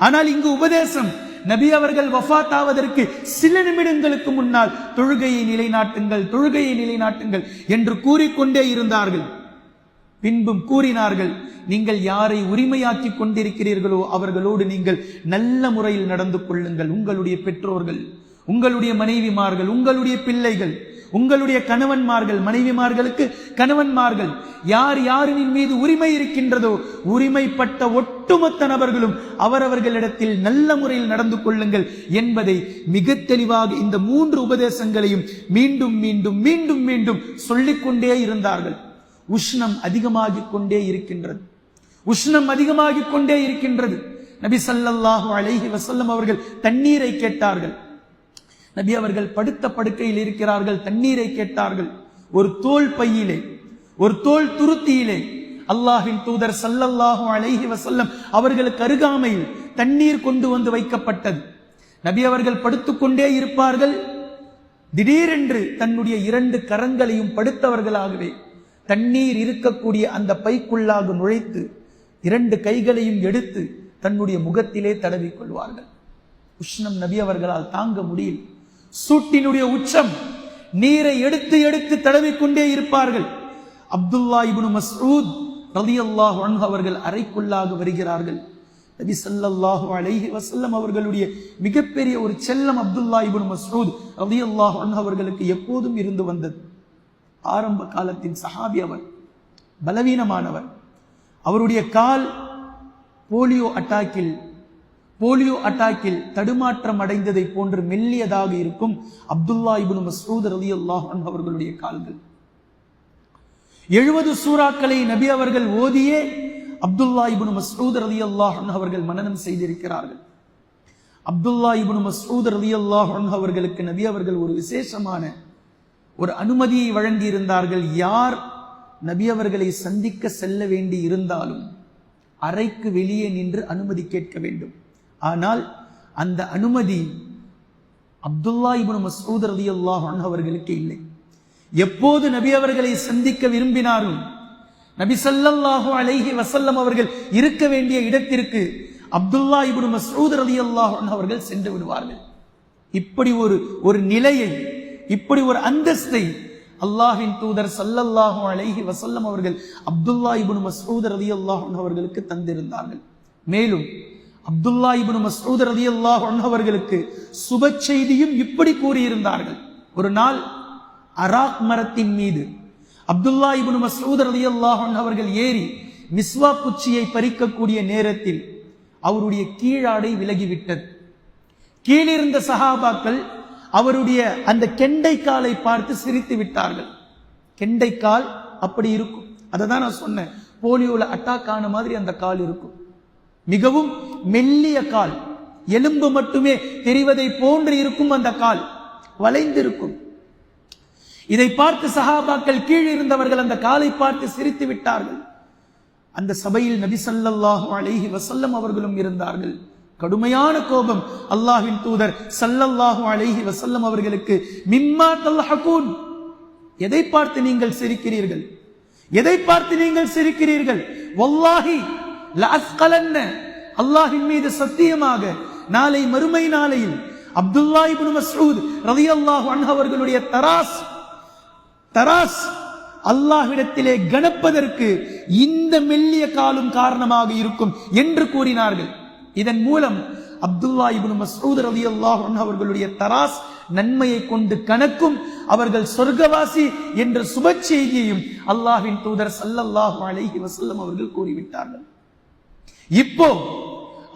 ஆனால் இங்கு உபதேசம், நபி அவர்கள் வஃபாத் ஆவதற்கு சில நிமிடங்களுக்கு முன்னால் தொழுகையை நிலைநாட்டுங்கள், தொழுகையை நிலைநாட்டுங்கள் என்று கூறிக்கொண்டே இருந்தார்கள். பின்பும் கூறினார்கள், நீங்கள் யாரை உரிமையாக்கி கொண்டிருக்கிறீர்களோ அவர்களோடு நீங்கள் நல்ல முறையில் நடந்து கொள்ளுங்கள். உங்களுடைய பெற்றோர்கள், உங்களுடைய மனைவிமார்கள், உங்களுடைய பிள்ளைகள், உங்களுடைய கணவன்மார்கள், மனைவிமார்களுக்கு கணவன்மார்கள், யார் யாரின் மீது உரிமை இருக்கின்றதோ உரிமைப்பட்ட ஒட்டுமொத்த நபர்களும் அவரவர்களிடத்தில் நல்ல முறையில் நடந்து கொள்ளுங்கள் என்பதை மிக தெளிவாக இந்த 3 உபதேசங்களையும் மீண்டும் மீண்டும் மீண்டும் மீண்டும் சொல்லிக்கொண்டே இருந்தார்கள். உஷ்ணம் அதிகமாகிக் கொண்டே இருக்கின்றது, உஷ்ணம் அதிகமாகிக் கொண்டே இருக்கின்றது. நபி ஸல்லல்லாஹு அலைஹி வஸல்லம் அவர்கள் தண்ணீரை கேட்டார்கள். நபி அவர்கள் படுத்த படுக்கையில் இருக்கிறார்கள், தண்ணீரை கேட்டார்கள். ஒரு தோல் பையிலே, ஒரு தோல் துருத்தியிலே அல்லாஹ்வின் தூதர் ஸல்லல்லாஹு அலைஹி வஸல்லம் அவர்களுக்கு அருகாமையில் தண்ணீர் கொண்டு வந்து வைக்கப்பட்டது. நபி அவர்கள் படுத்துக்கொண்டே இருப்பார்கள். திடீரென்று தன்னுடைய 2 கரங்களையும் படுத்தவர்களாகவே தண்ணீர் இருக்கக்கூடிய அந்த பைக்குள்ளாக நுழைத்து 2 கைகளையும் எடுத்து தன்னுடைய முகத்திலே தடவிக் கொள்வார்கள். உஷ்ணம் நபி அவர்களால் தாங்க முடியும். சூட்டினுடைய உச்சம், நீரை எடுத்து எடுத்து தடவிக்கொண்டே இருப்பார்கள். அப்துல்லா இப்னு மஸ்ஊத் ரலியல்லாஹு அன்ஹு அவர்கள் அறைக்குள்ளாக வருகிறார்கள். நபி ஸல்லல்லாஹு அலைஹி வஸல்லம் அவர்களுடைய மிகப்பெரிய ஒரு செல்லம் அப்துல்லா இப்னு மஸ்ஊத் ரலியல்லாஹு அன்ஹு அவர்களுக்கு எப்போதும் இருந்து வந்தது. ஆரம்ப காலத்தின் சஹாபி அவர், பலவீனமானவர். அவருடைய கால் போலியோ அட்டாக்கில் தடுமாற்றம் அடைந்ததை போன்று மெல்லியதாக இருக்கும் அப்துல்லா இப்னு மஸ்ஊத் ரலியல்லாஹு அன்ஹு அவர்களுடைய கால்கள். 70 சூறாக்களை நபி அவர்கள் ஓதியே அப்துல்லா இப்னு மஸ்ஊத் ரலியல்லாஹு அன்ஹு அவர்கள் மனனம் செய்திருக்கிறார்கள். அப்துல்லா இப்னு மஸ்ஊத் ரலியல்லாஹு அன்ஹு அவர்களுக்கு நபி அவர்கள் ஒரு விசேஷமான ஒரு அனுமதியை வழங்கி இருந்தார்கள். யார் நபி அவர்களை சந்திக்க செல்ல வேண்டி இருந்தாலும் அறைக்கு வெளியே நின்று அனுமதி கேட்க வேண்டும். ஆனால் அந்த அனுமதி அப்துல்லா இப்னு மஸ்ஊத் ரலியல்லாஹு அன்ஹு அவர்களுக்கு இல்லை. எப்போது நபி அவர்களை சந்திக்க விரும்பினாலும் நபி ஸல்லல்லாஹு அலைஹி வஸல்லம் அவர்கள் இருக்க வேண்டிய இடத்திற்கு அப்துல்லா இப்னு மஸ்ஊத் ரலியல்லாஹு அன்ஹு அவர்கள் சென்று விடுவார்கள். இப்படி ஒரு நிலையை, இப்படி ஒரு அந்தஸ்தை அல்லாஹ்வின் தூதர் ஸல்லல்லாஹு அலைஹி வஸல்லம் அவர்கள் அப்துல்லா இப்னு மஸ்ஊத் ரலியல்லாஹு அன்ஹு அவர்களுக்கு தந்திருந்தார்கள். மேலும் அப்துல்லா இப்னு மஸ்ஊத் ரலியல்லாஹு அன்ஹு அவர்களுக்கு சுப செய்தியும் இப்படி கூறியிருந்தார்கள். ஒரு நாள் அராக் மரத்தின் மீது அப்துல்லா இப்னு மஸ்ஊத் ரலியல்லாஹு அன்ஹு அவர்கள் ஏறி மிஸ்வாக் குச்சியை பறிக்கக்கூடிய நேரத்தில் அவருடைய கீழாடை விலகிவிட்டது. கீழிருந்த சஹாபாக்கள் அவருடைய அந்த கெண்டைக்காலை பார்த்து சிரித்து விட்டார்கள். கெண்டைக்கால் அப்படி இருக்கும், அதை தான் நான் சொன்னேன், போலியோல அட்டாக் ஆன மாதிரி அந்த கால் இருக்கும். மிகவும் மெல்லிய கால், எலும்பு மட்டுமே தெரிவதை போன்று இருக்கும் அந்த கால், வளைந்திருக்கும். இதை பார்த்து சஹாபாக்கள் கீழ் இருந்தவர்கள் அந்த காலை பார்த்து சிரித்து விட்டார்கள். அந்த சபையில் நபி ஸல்லல்லாஹு அலைஹி வஸல்லம் அவர்களும் இருந்தார்கள். கடுமையான கோபம் அல்லாஹ்வின் தூதர் ஸல்லல்லாஹு அலைஹி வஸல்லம் அவர்களுக்கு, மிம்மா தல்ஹகூன், எதை பார்த்து நீங்கள் சிரிக்கிறீர்கள், எதை பார்த்து நீங்கள் சிரிக்கிறீர்கள், வல்லாஹி லஅஸ்கலன்ன, அல்லாஹ்வின் மீது சத்தியமாக நாளை மறுமை நாளையில் அப்துல்லா இப்னு மஸ்ஊத் ரலியல்லாஹு அன்ஹு அவர்களுடைய தராஸ் அல்லாஹ்விடத்திலே கணப்பதற்கு இந்த மெல்லிய காலும் காரணமாக இருக்கும் என்று கூறினார்கள். இதன் மூலம் அப்துல்லா இப்னு மஸ்ஊத் ரலியல்லாஹு அன்ஹு அவர்களுடைய தராஸ் நன்மையை கொண்டு கணக்கும், அவர்கள் சொர்க்கவாசி என்ற சுப செய்தியையும் அல்லாஹ்வின் தூதர் ஸல்லல்லாஹு அலைஹி வஸல்லம் அவர்கள் கூறிவிட்டார்கள். இப்போ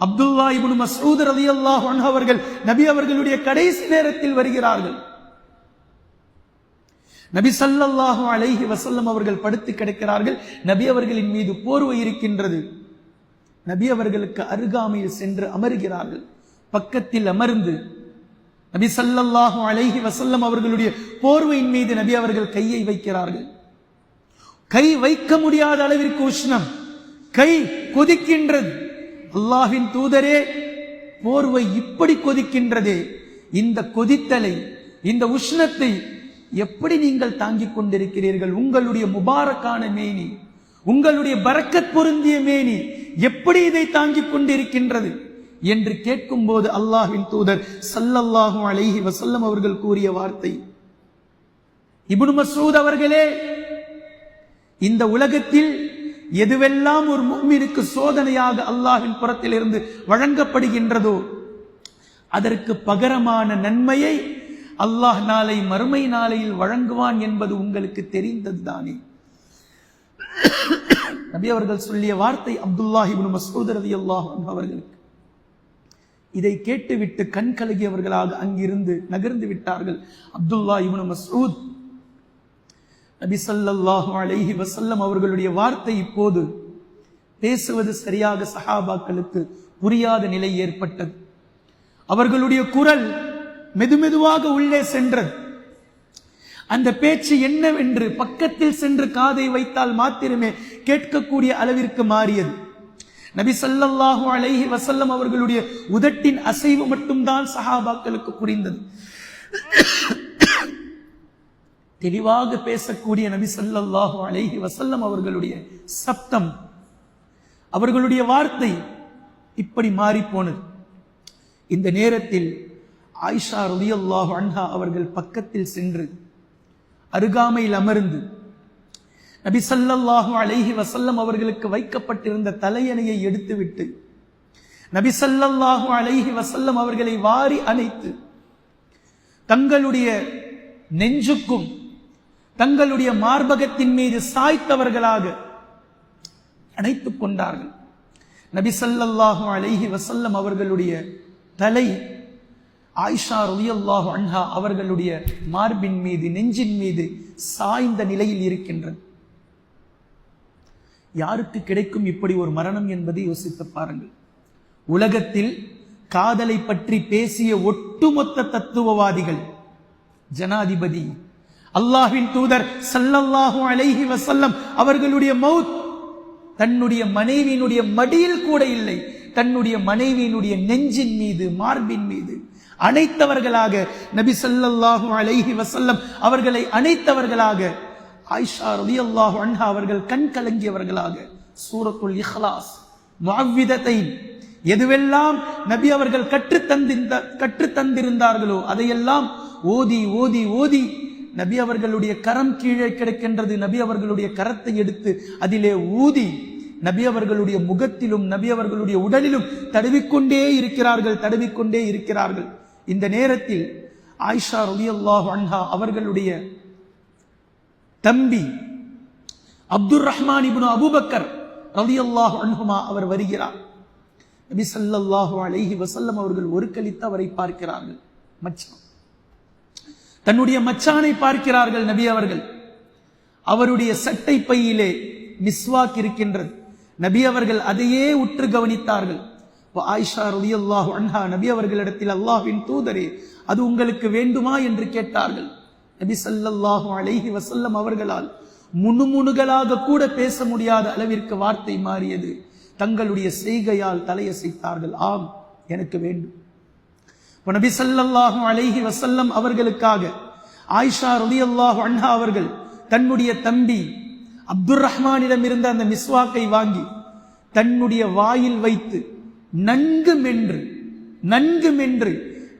அப்துல்லா இப்னு மஸ்ஊத் ரலியல்லாஹு அன்ஹு அவர்கள் நபி அவர்களுடைய கடைசி நேரத்தில் வருகிறார்கள். நபி ஸல்லல்லாஹு அலைஹி வஸல்லம் அவர்கள் படுத்து கிடக்கிறார்கள். நபி அவர்களின் மீது போர்வை இருக்கின்றது. நபி அவர்களுக்கு அருகாமையில் சென்று அமர்கிறார்கள். பக்கத்தில் அமர்ந்து நபி ஸல்லல்லாஹு அலைஹி வஸல்லம் அவர்களுடைய போர்வையின் மீது நபி அவர்கள் கையை வைக்கிறார்கள். கை வைக்க முடியாத அளவிற்கு உஷ்ணம், கை கொதிக்கின்றது. அல்லாஹ்வின் தூதரே, போர்வை இப்படி கொதிக்கின்றதே, இந்த கொதித்தலை, இந்த உஷ்ணத்தை எப்படி நீங்கள் தாங்கிக் கொண்டிருக்கிறீர்கள்? உங்களுடைய முபாரக்கான மேனி, உங்களுடைய பரக்கத் பொருந்திய மேனி எப்படி இதை தாங்கிக் கொண்டிருக்கின்றது என்று கேட்கும் போது அல்லாஹ்வின் தூதர் ஸல்லல்லாஹு அலைஹி வஸல்லம் அவர்கள் கூறிய வார்த்தை, இப்னு மஸ்ஊத் அவர்களே, இந்த உலகத்தில் எதுவெல்லாம் ஒரு முஃமினுக்கு சோதனையாக அல்லாஹ்வின் புறத்திலிருந்து வழங்கப்படுகின்றதோ அதற்கு பகரமான நன்மையை அல்லாஹ் நாளை மறுமை நாளையில் வழங்குவான் என்பது உங்களுக்கு தெரிந்ததுதானே. நபி அவர்கள் சொல்லிய வார்த்தை அப்துல்லாஹ் இப்னு மஸ்ஊத் ரலியல்லாஹு அன்ஹு அவர்களுக்கு. இதை கேட்டுவிட்டு கண் கலங்கியவர்களாக அங்கிருந்து நகர்ந்து விட்டார்கள். அப்துல்லாஹ் இப்னு மஸ்ஊத் நபி ஸல்லல்லாஹு அலைஹி வஸல்லம் அவர்களுடைய வார்த்தை இப்போது பேசுவது சரியாக சஹாபாக்களுக்கு புரியாத நிலை ஏற்பட்டது. அவர்களுடைய குரல் மெதுமெதுவாக உள்ளே சென்றது. அந்த பேச்சு என்னவென்று பக்கத்தில் சென்று காதை வைத்தால் மாத்திரமே கேட்கக்கூடிய அளவிற்கு மாறியது. நபி ஸல்லல்லாஹு அலைஹி வஸல்லம் அவர்களுடைய உதட்டின் அசைவு மட்டும்தான் சஹாபாக்களுக்கு புரிந்தது. தெளிவாக பேசக்கூடிய நபி ஸல்லல்லாஹு அலைஹி வஸல்லம் அவர்களுடைய சப்தம், அவர்களுடைய வார்த்தை இப்படி மாறி போனது. இந்த நேரத்தில் ஆயிஷா ரலியல்லாஹு அன்ஹா அவர்கள் பக்கத்தில் சென்று அருகாமையில் அமர்ந்து நபி ஸல்லல்லாஹு அலைஹி வஸல்லம் அவர்களுக்கு வைக்கப்பட்டிருந்த தலையணையை எடுத்துவிட்டு நபி ஸல்லல்லாஹு அலைஹி வஸல்லம் அவர்களை வாரி அணைத்து தங்களுடைய நெஞ்சுக்கும் தங்களுடைய மார்பகத்தின் மீது சாய்த்தவர்களாக அணைத்துக் கொண்டார்கள். நபி ஸல்லல்லாஹு அலைஹி வஸல்லம் அவர்களுடைய தலை ஆயிஷா ரலியல்லாஹு அன்ஹா அவர்களுடைய மார்பின் மீது, நெஞ்சின் மீது சாய்ந்த நிலையில் இருக்கின்றது. யாருக்கு கிடைக்கும் இப்படி ஒரு மரணம் என்பதை யோசித்து பாருங்கள். உலகத்தில் காதலை பற்றி பேசிய ஒட்டுமொத்த தத்துவவாதிகள், ஜனாதிபதி, அல்லாஹ்வின் தூதர் ஸல்லல்லாஹு அலைஹி வஸல்லம் அவர்களுடைய மௌத் தன்னுடைய மனைவியினுடைய மடியில் கூட இல்லை, தன்னுடைய மனைவியினுடைய நெஞ்சின் மீது, மார்பின் மீது அணைத்தவர்களாக, நபி ஸல்லல்லாஹு அலைஹி வஸல்லம் அவர்களை அணைத்தவர்களாக ஆயிஷா ரலியல்லாஹு அன்ஹா அவர்கள் கண் கலங்கியவர்களாக சூரத்துல் இக்லாஸ், முஅவ்விதத்தைன், எதுவெல்லாம் நபி அவர்கள் கற்றுத்தந்திருந்தார்களோ அதையெல்லாம் ஓதி ஓதி ஓதி நபி அவர்களுடைய கரம் கீழே கிடக்கின்றது. நபி அவர்களுடைய கரத்தை எடுத்து அதிலே ஊதி நபி அவர்களுடைய முகத்திலும் நபி அவர்களுடைய உடலிலும் தடவிக்கொண்டே இருக்கிறார்கள். இந்த நேரத்தில் ஆயிஷா ரலியல்லாஹு அன்ஹா அவர்களுடைய தம்பி அப்துர் ரஹ்மான் இப்னு அபூபக்கர் ரலியல்லாஹு அன்ஹுமா அவர் வருகிறார். நபி ஸல்லல்லாஹு அலைஹி வஸல்லம் அவர்கள் ஒரு கலித்து அவரை பார்க்கிறார்கள். மச்சான், தன்னுடைய மச்சானை பார்க்கிறார்கள். நபி அவர்கள், அவருடைய சட்டை பையிலே மிஸ்வாக் இருக்கின்றது. நபி அவர்கள் அதையே உற்று கவனித்தார்கள். ஆயிஷா ரலியல்லாஹு அன்ஹா நபி அவர்களிடத்தில், அல்லாஹ்வின் தூதரே, அது உங்களுக்கு வேண்டுமா என்று கேட்டார்கள். நபி ஸல்லல்லாஹு அலைஹி வஸல்லம் அவர்களால் முணுமுணுகளாக கூட பேச முடியாத அளவிற்கு வார்த்தை மாறியது. தங்களுடைய செய்கையால் தலையசைத்தார்கள், ஆம், எனக்கு வேண்டும். நபி ஸல்லல்லாஹு அலைஹி வஸல்லம் அவர்களுக்காக ஆயிஷா ரலியல்லாஹு அன்ஹா அவர்கள் தன்னுடைய தம்பி அப்துர் ரஹ்மானிடம் இருந்த அந்த மிஸ்வாக்கை வாங்கி தன்னுடைய வாயில் வைத்து நன்கு மென்று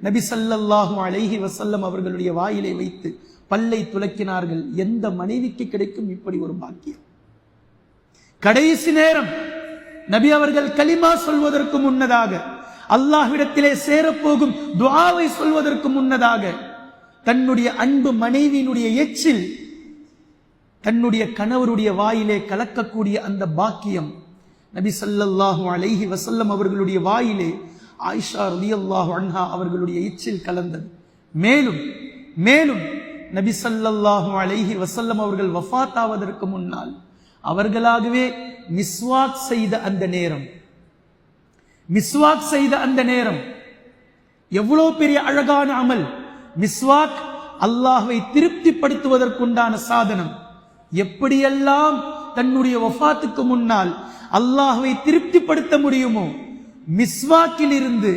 நபி ஸல்லல்லாஹு அலைஹி வஸல்லம் அவர்களுடைய வாயிலை வைத்து பல்லை துலக்கினார்கள். எந்த மனைவிக்கு கிடைக்கும் இப்படி ஒரு பாக்கியம்? கடைசி நேரம் நபி அவர்கள் கலிமா சொல்வதற்கு முன்னதாக, அல்லாஹ்விடத்திலே சேரப்போகும் துஆவை சொல்வதற்கு முன்னதாக, தன்னுடைய அன்பு மனைவியினுடைய எச்சில் தன்னுடைய கணவருடைய வாயிலே கலக்கக்கூடிய அந்த பாக்கியம் நபி ஸல்லல்லாஹு அலைஹி வஸல்லம் அவர்களுடைய வாயிலே ஆயிஷா ரலியல்லாஹு அன்ஹா அவர்களுடைய எச்சில் கலந்தது. மேலும் நபி ஸல்லல்லாஹு அலைஹி வஸல்லம் அவர்கள் வஃபாத் ஆவதற்கு முன்னால் அவர்களாகவே மிஸ்வாக் செய்த அந்த நேரம் எவ்வளவு பெரிய அழகான அமல்! மிஸ்வாக் அல்லாஹ்வை திருப்திப்படுத்துவதற்குண்டான சாதனம். எப்படியெல்லாம் தன்னுடைய வஃபாத்துக்கு முன்னால் அல்லாஹ்வை திருப்திப்படுத்த முடியுமோ, மிஸ்வாக்கில் இருந்து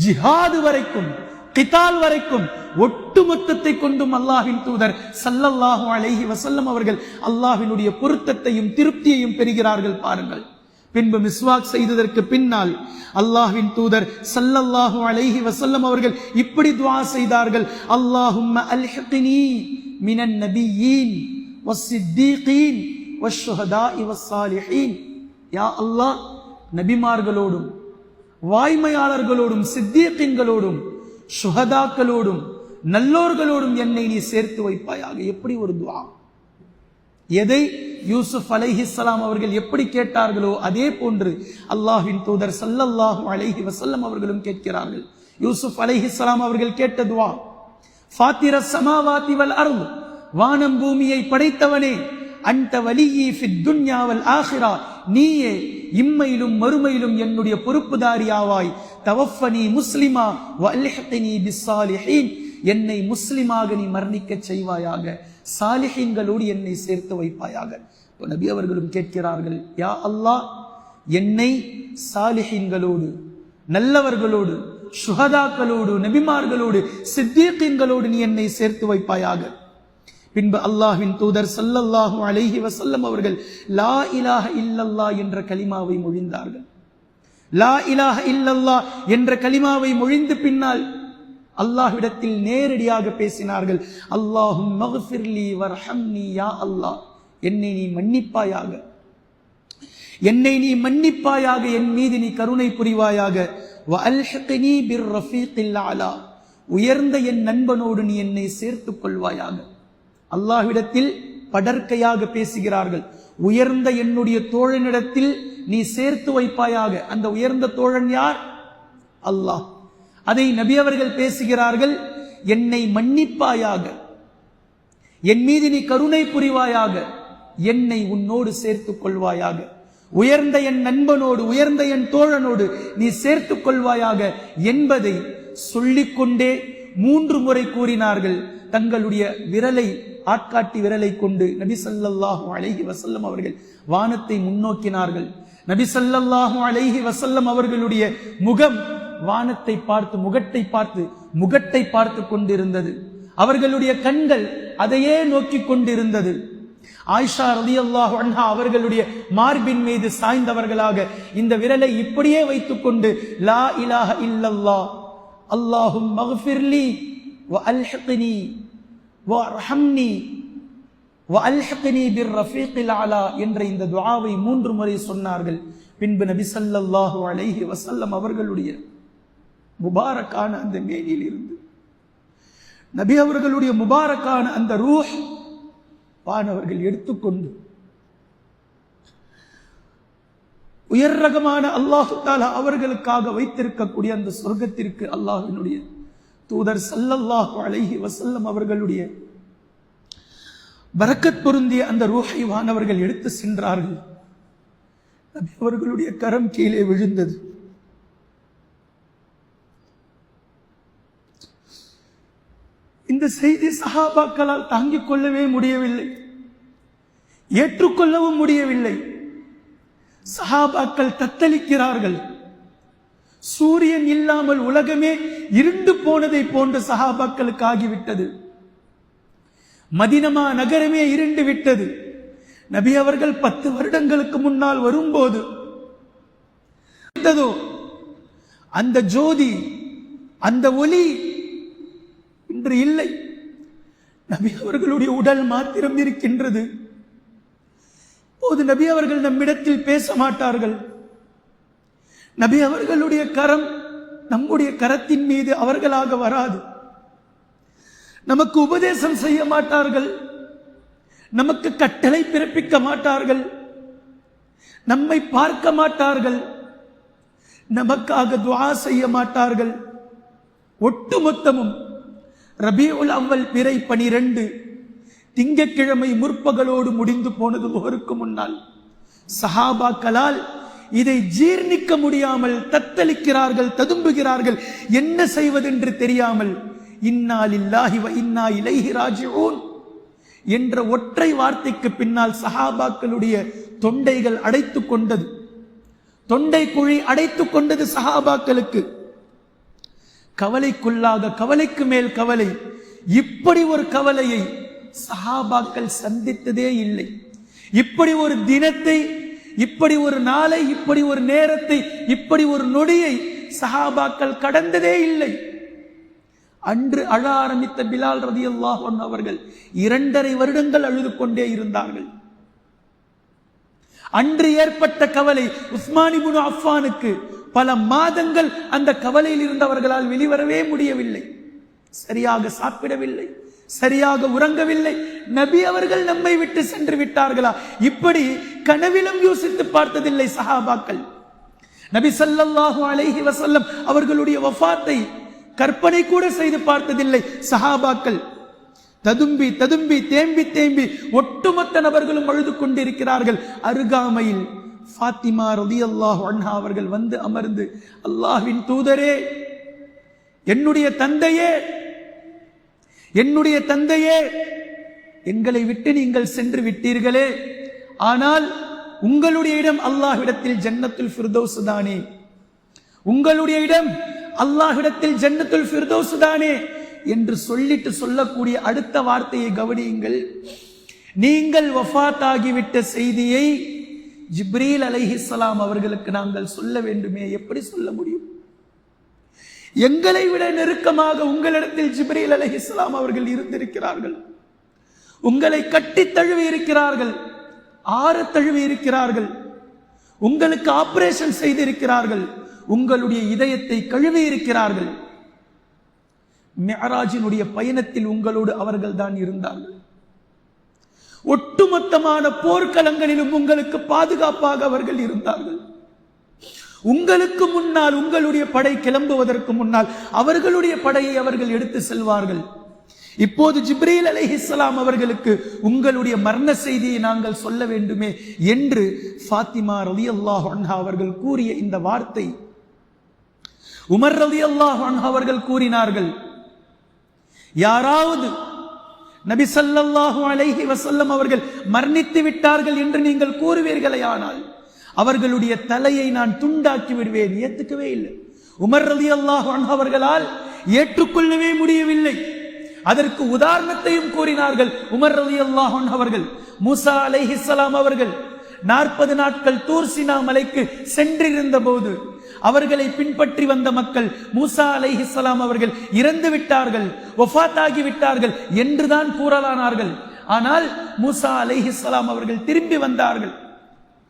ஜிஹாது வரைக்கும், கிதால் வரைக்கும் ஒட்டுமொத்தத்தை கொண்டும் அல்லாஹ்வின் தூதர் ஸல்லல்லாஹு அலைஹி வஸல்லம் அவர்கள் அல்லாஹ்வினுடைய பொருத்தத்தையும் திருப்தியையும் பெறுகிறார்கள். பாருங்கள். பின்பு மிஸ்வாக் செய்ததற்கு பின்னால் அல்லாஹ்வின் தூதர் ஸல்லல்லாஹு அலைஹி வஸல்லம் அவர்கள் இப்படி துஆ செய்தார்கள்: அல்லாஹும்ம அல்ஹிக்னி மினன் நபியீன் வஸ்ஸித்தீகீன் வஷ்ஷுஹதாஇ வஸ்ஸாலிஹீன். யா அல்லாஹ், நபிமார்களோடும் வாய்மையாளர்களோடும் சித்தீகீன்களோடும் ஷுஹதாக்களோடும் நல்லோர்களோடும் என்னை நீ சேர்த்து வைப்பாயாக. எப்படி ஒரு துஆ! எதை யூசுப் அலைஹிஸ்ஸலாம் அவர்கள் எப்படி கேட்டார்களோ அதே போன்று அல்லாஹ்வின் தூதர் ஸல்லல்லாஹு அலைஹி வஸல்லம் அவர்களும் கேட்கிறார்கள். யூசுப் அலைஹிஸ்ஸலாம் அவர்கள் கேட்ட துஆ: ஃபாத்திரஸ் ஸமாவாதி வல் அர்த், வானம் பூமியை படைத்தவனே, அன்த வலியி ஃபித் துன்யா வல் ஆখিরা, நீயே இம்மையிலும் மறுமையிலும் என்னுடைய பொறுப்புதாரியாவாய். தவஃபனி முஸ்லிமா வ அல்ஹிக்னி பிஸ்ஸாலிஹீன், என்னை முஸ்லிமாக நீ மரணிக்க செய்வாயாக, சாலிஹீன்களோடு என்னை சேர்த்து வைப்பாயாக. நபி அவர்களும் கேட்கிறார்கள்: யா அல்லாஹ், என்னை சாலிஹீன்களோடு, நல்லவர்களோடு, ஷுஹதாக்களோடு, நபிமார்களோடு, சித்தீகீன்களோடு நீ என்னை சேர்த்து வைப்பாயாக. பின்பு அல்லாஹ்வின் தூதர் ஸல்லல்லாஹு அலைஹி வஸல்லம் அவர்கள் லா இலாஹ இல்லல்லாஹ் என்ற கலிமாவை மொழிந்தார்கள். லா இலாஹ இல்லல்லாஹ் என்ற கலிமாவை மொழிந்து பின்னால் அல்லாஹ்விடத்தில் நேரடியாக பேசினார்கள். அல்லாஹும்ம மக்ஃபிர்லி வர்ஹம்னி, யா அல்லாஹ், என்னை நீ மன்னிப்பாயாக, என்னை நீ மன்னிப்பாயாக, என் மீது நீ கருணை புரிவாயாக. வ அல்ஹிக்னி பிர் ரஃபீகில் அலா, உயர்ந்த என் நண்பனோடு நீ என்னை சேர்த்துக் கொள்வாயாக. அல்லாஹ்விடத்தில் படர்க்கையாக பேசுகிறார்கள். உயர்ந்த என்னுடைய தோழனிடத்தில் நீ சேர்த்து வைப்பாயாக. அந்த உயர்ந்த தோழன் யார்? அல்லாஹ். அதை நபி அவர்கள் பேசுகிறார்கள்: என்னை மன்னிப்பாயாக, என் மீது நீ கருணை புரிவாயாக, என்னை உன்னோடு சேர்த்துக் கொள்வாயாக, உயர்ந்த என் நண்பனோடு, உயர்ந்த என் தோழனோடு நீ சேர்த்துக் கொள்வாயாக என்பதை சொல்லிக்கொண்டே 3 முறை கூறினார்கள். தங்களுடைய விரலை, ஆட்காட்டி விரலை கொண்டு நபி ஸல்லல்லாஹு அலைஹி வஸல்லம் அவர்கள் வானத்தை முன்னோக்கினார்கள். நபி ஸல்லல்லாஹு அலைஹி வஸல்லம் அவர்களுடைய முகம் வானத்தை பார்த்து, முகட்டை பார்த்து கொண்டிருந்தது. அவர்களுடைய கண்கள் அதையே நோக்கி கொண்டிருந்தது. ஆயிஷா ரலியல்லாஹு அன்ஹா அவர்களுடைய மார்பின் மீது சாய்ந்தவர்களாக இந்த விரலை இப்படியே வைத்துக் கொண்டு லா இலாஹ இல்லல்லாஹ் அல்லாஹும்ம மக்ஃபிர்லி வ அல்ஹிக்னி வர்ஹம்னி வ அல்ஹிக்னி பிர் ரஃபீகில் அலா என்ற இந்த துஆவை 3 முறை சொன்னார்கள். பின்பு நபி ஸல்லல்லாஹு அலைஹி வஸல்லம் அவர்களுடைய முபாரக்கான அந்த மேனியில் இருந்து நபி அவர்களுடைய முபாரக்கான அந்த ரூஹ் வானவர்கள் எடுத்துக்கொண்டு உயர் ரகமான அல்லாஹு தஆலா அவர்களுக்காக வைத்திருக்கக்கூடிய அந்த சொர்க்கத்திற்கு அல்லாஹ்வினுடைய தூதர் ஸல்லல்லாஹு அலைஹி வஸல்லம் அவர்களுடைய பரக்கத் பொருந்திய அந்த ரூஹை வானவர்கள் எடுத்து சென்றார்கள். நபி அவர்களுடைய கரம் கீழே விழுந்தது. இந்த செய்தி சஹாபாக்களால் தாங்கிக் கொள்ளவே முடியவில்லை, ஏற்றுக்கொள்ளவும் முடியவில்லை. சஹாபாக்கள் தத்தளிக்கிறார்கள். சூரியன் இல்லாமல் உலகமே இருண்டு போனதை போன்ற சஹாபாக்களுக்கு ஆகிவிட்டது. மதீனா நகரமே இருண்டு விட்டது. நபி அவர்கள் 10 வருடங்களுக்கு முன்னால் வரும்போது அந்த ஜோதி, அந்த ஒளி இன்று இல்லை. நபி அவர்களுடைய உடல் மாத்திரம் இருக்கின்றது. போது நபி அவர்கள் நம்மிடத்தில் பேச மாட்டார்கள். நபி அவர்களுடைய கரம் நம்முடைய கரத்தின் மீது அவர்களாக வராது. நமக்கு உபதேசம் செய்ய மாட்டார்கள், நமக்கு கட்டளை பிறப்பிக்க மாட்டார்கள், நம்மை பார்க்க மாட்டார்கள், நமக்காக துஆ செய்ய மாட்டார்கள். ஒட்டுமொத்தமும் ரபீஉல் அவ்வல் பிறை 12 திங்கட்கிழமை முற்பகலோடு முடிந்து போனது. ஒருக்கு முன்னால் சஹாபாக்களால் இதை ஜீர்ணிக்க முடியாமல் தத்தளிக்கிறார்கள், ததும்புகிறார்கள். என்ன செய்வதென்று தெரியாமல் இன்னா லில்லாஹி வ இன்னா இலைஹி ராஜிஊன் என்ற ஒற்றை வார்த்தைக்கு பின்னால் சஹாபாக்களுடைய தொண்டைகள் அடைத்துக் கொண்டது. தொண்டை குழி அடைத்துக் கொண்டது சஹாபாக்களுக்கு. கவலைக்குள்ளாக கவலைக்கு மேல் கவலை. இப்படி ஒரு கவலையை சஹாபாக்கள் சந்தித்ததே இல்லை. இப்படி ஒரு தினத்தை, இப்படி ஒரு நாளை, இப்படி ஒரு நேரத்தை, இப்படி ஒரு நொடியை சஹாபாக்கள் கடந்ததே இல்லை. அன்று அழ ஆரம்பித்த பிலால் ரலியல்லாஹு அன்ஹு அவர்கள் 2.5 வருடங்கள் அழுது கொண்டே இருந்தார்கள். அன்று ஏற்பட்ட கவலை உஸ்மான் இப்னு அஃபானுக்கு பல மாதங்கள் அந்த கவலையில் இருந்தவர்களால் வெளிவரவே முடியவில்லை. சரியாக சாப்பிடவில்லை, சரியாக உறங்கவில்லை. நபி அவர்கள் நம்மை விட்டு சென்று விட்டார்களா? இப்படி கனவிலும் யோசித்து பார்த்ததில்லை சஹாபாக்கள். நபி ஸல்லல்லாஹு அலைஹி வஸல்லம் அவர்களுடைய வஃபாத்தை கற்பனை கூட செய்து பார்த்ததில்லை சஹாபாக்கள். ததும்பி ததும்பி தேம்பி தேம்பி ஒட்டுமொத்த நபர்களும் அழுது கொண்டிருக்கிறார்கள். அருகாமையில் ஃபாத்திமா ரலியல்லாஹு அன்ஹா அவர்கள் வந்து அமர்ந்து, அல்லாஹ்வின் தூதரே, என்னுடைய தந்தையே, என்னுடைய தந்தையே, எங்களை விட்டு நீங்கள் சென்று விட்டீர்களே, ஆனால் உங்களுடைய இடம் அல்லாஹ்விடத்தில் ஜன்னத்துல் ஃபிர்தௌஸ் தானே, உங்களுடைய இடம் அல்லாஹ்விடத்தில் ஜன்னத்துல் ஃபிர்தௌஸ் தானே என்று சொல்லிட்டு சொல்லக்கூடிய அடுத்த வார்த்தையை கவனியுங்கள். நீங்கள் வஃபாத் ஆகிவிட்ட செய்தியை ஜிப்ரீல் அலைஹிஸ்ஸலாம் அவர்களுக்கு நாங்கள் சொல்ல வேண்டுமே, எப்படி சொல்ல முடியும்? எங்களை விட நெருக்கமாக உங்களிடத்தில் ஜிப்ரீல் அலைஹிஸ்ஸலாம் அவர்கள் இருந்திருக்கிறார்கள். உங்களை கட்டி தழுவி இருக்கிறார்கள், ஆற தழுவி இருக்கிறார்கள், உங்களுக்கு ஆபரேஷன் செய்திருக்கிறார்கள், உங்களுடைய இதயத்தை கழுவி இருக்கிறார்கள். மிஅராஜினுடைய பயணத்தில் உங்களோடு அவர்கள் தான் இருந்தார்கள். ஒட்டுமொத்தமான போர்க்களங்களிலும் உங்களுக்கு பாதுகாப்பாக அவர்கள் இருந்தார்கள். உங்களுக்கு முன்னால் உங்களுடைய படை கிளம்புவதற்கு முன்னால் அவர்களுடைய படையை அவர்கள் எடுத்து செல்வார்கள். இப்போது ஜிப்ரீல் அலைஹிஸ்ஸலாம் அவர்களுக்கு உங்களுடைய மரண செய்தியை நாங்கள் சொல்ல வேண்டுமே என்று ஃபாத்திமா ரலியல்லாஹு அன்ஹா அவர்கள் கூறிய இந்த வார்த்தை உமர் ரலியல்லாஹு அன்ஹு அவர்கள் கூறினார்கள், யாராவது நபி ஸல்லல்லாஹு அலைஹி வஸல்லம் அவர்கள் மரணித்து விட்டார்கள் என்று நீங்கள் கூறுவீர்களே, ஆனால் அவர்களுடைய தலையை நான் துண்டாக்கி விடுவேன். ஏத்துக்கவே இல்லை. உமர் ரலியல்லாஹு அன்ஹு அவர்களால் ஏற்றுக்கொள்ளவே முடியவில்லை. அதற்கு உதாரணத்தையும் கூறினார்கள் உமர் ரலியல்லாஹு அன்ஹு அவர்கள். மூசா அலைஹிஸ்ஸலாம் அவர்கள் 40 நாட்கள் தூர் சீனா மலைக்கு சென்றிருந்த போது அவர்களை பின்பற்றி வந்த மக்கள் மூசா அலைஹிஸ்ஸலாம் அவர்கள் இறந்து விட்டார்கள், வஃபாத் ஆகி விட்டார்கள் என்றுதான் கூறலானார்கள். ஆனால் மூசா அலைஹிஸ்ஸலாம் அவர்கள் திரும்பி வந்தார்கள்.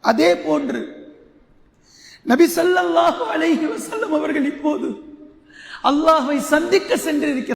அதே போன்று நபி ஸல்லல்லாஹு அலைஹி வஸல்லம் அவர்கள் இப்போது அல்லாஹ்வை சந்திக்க சென்றிருக்கிறார்கள்.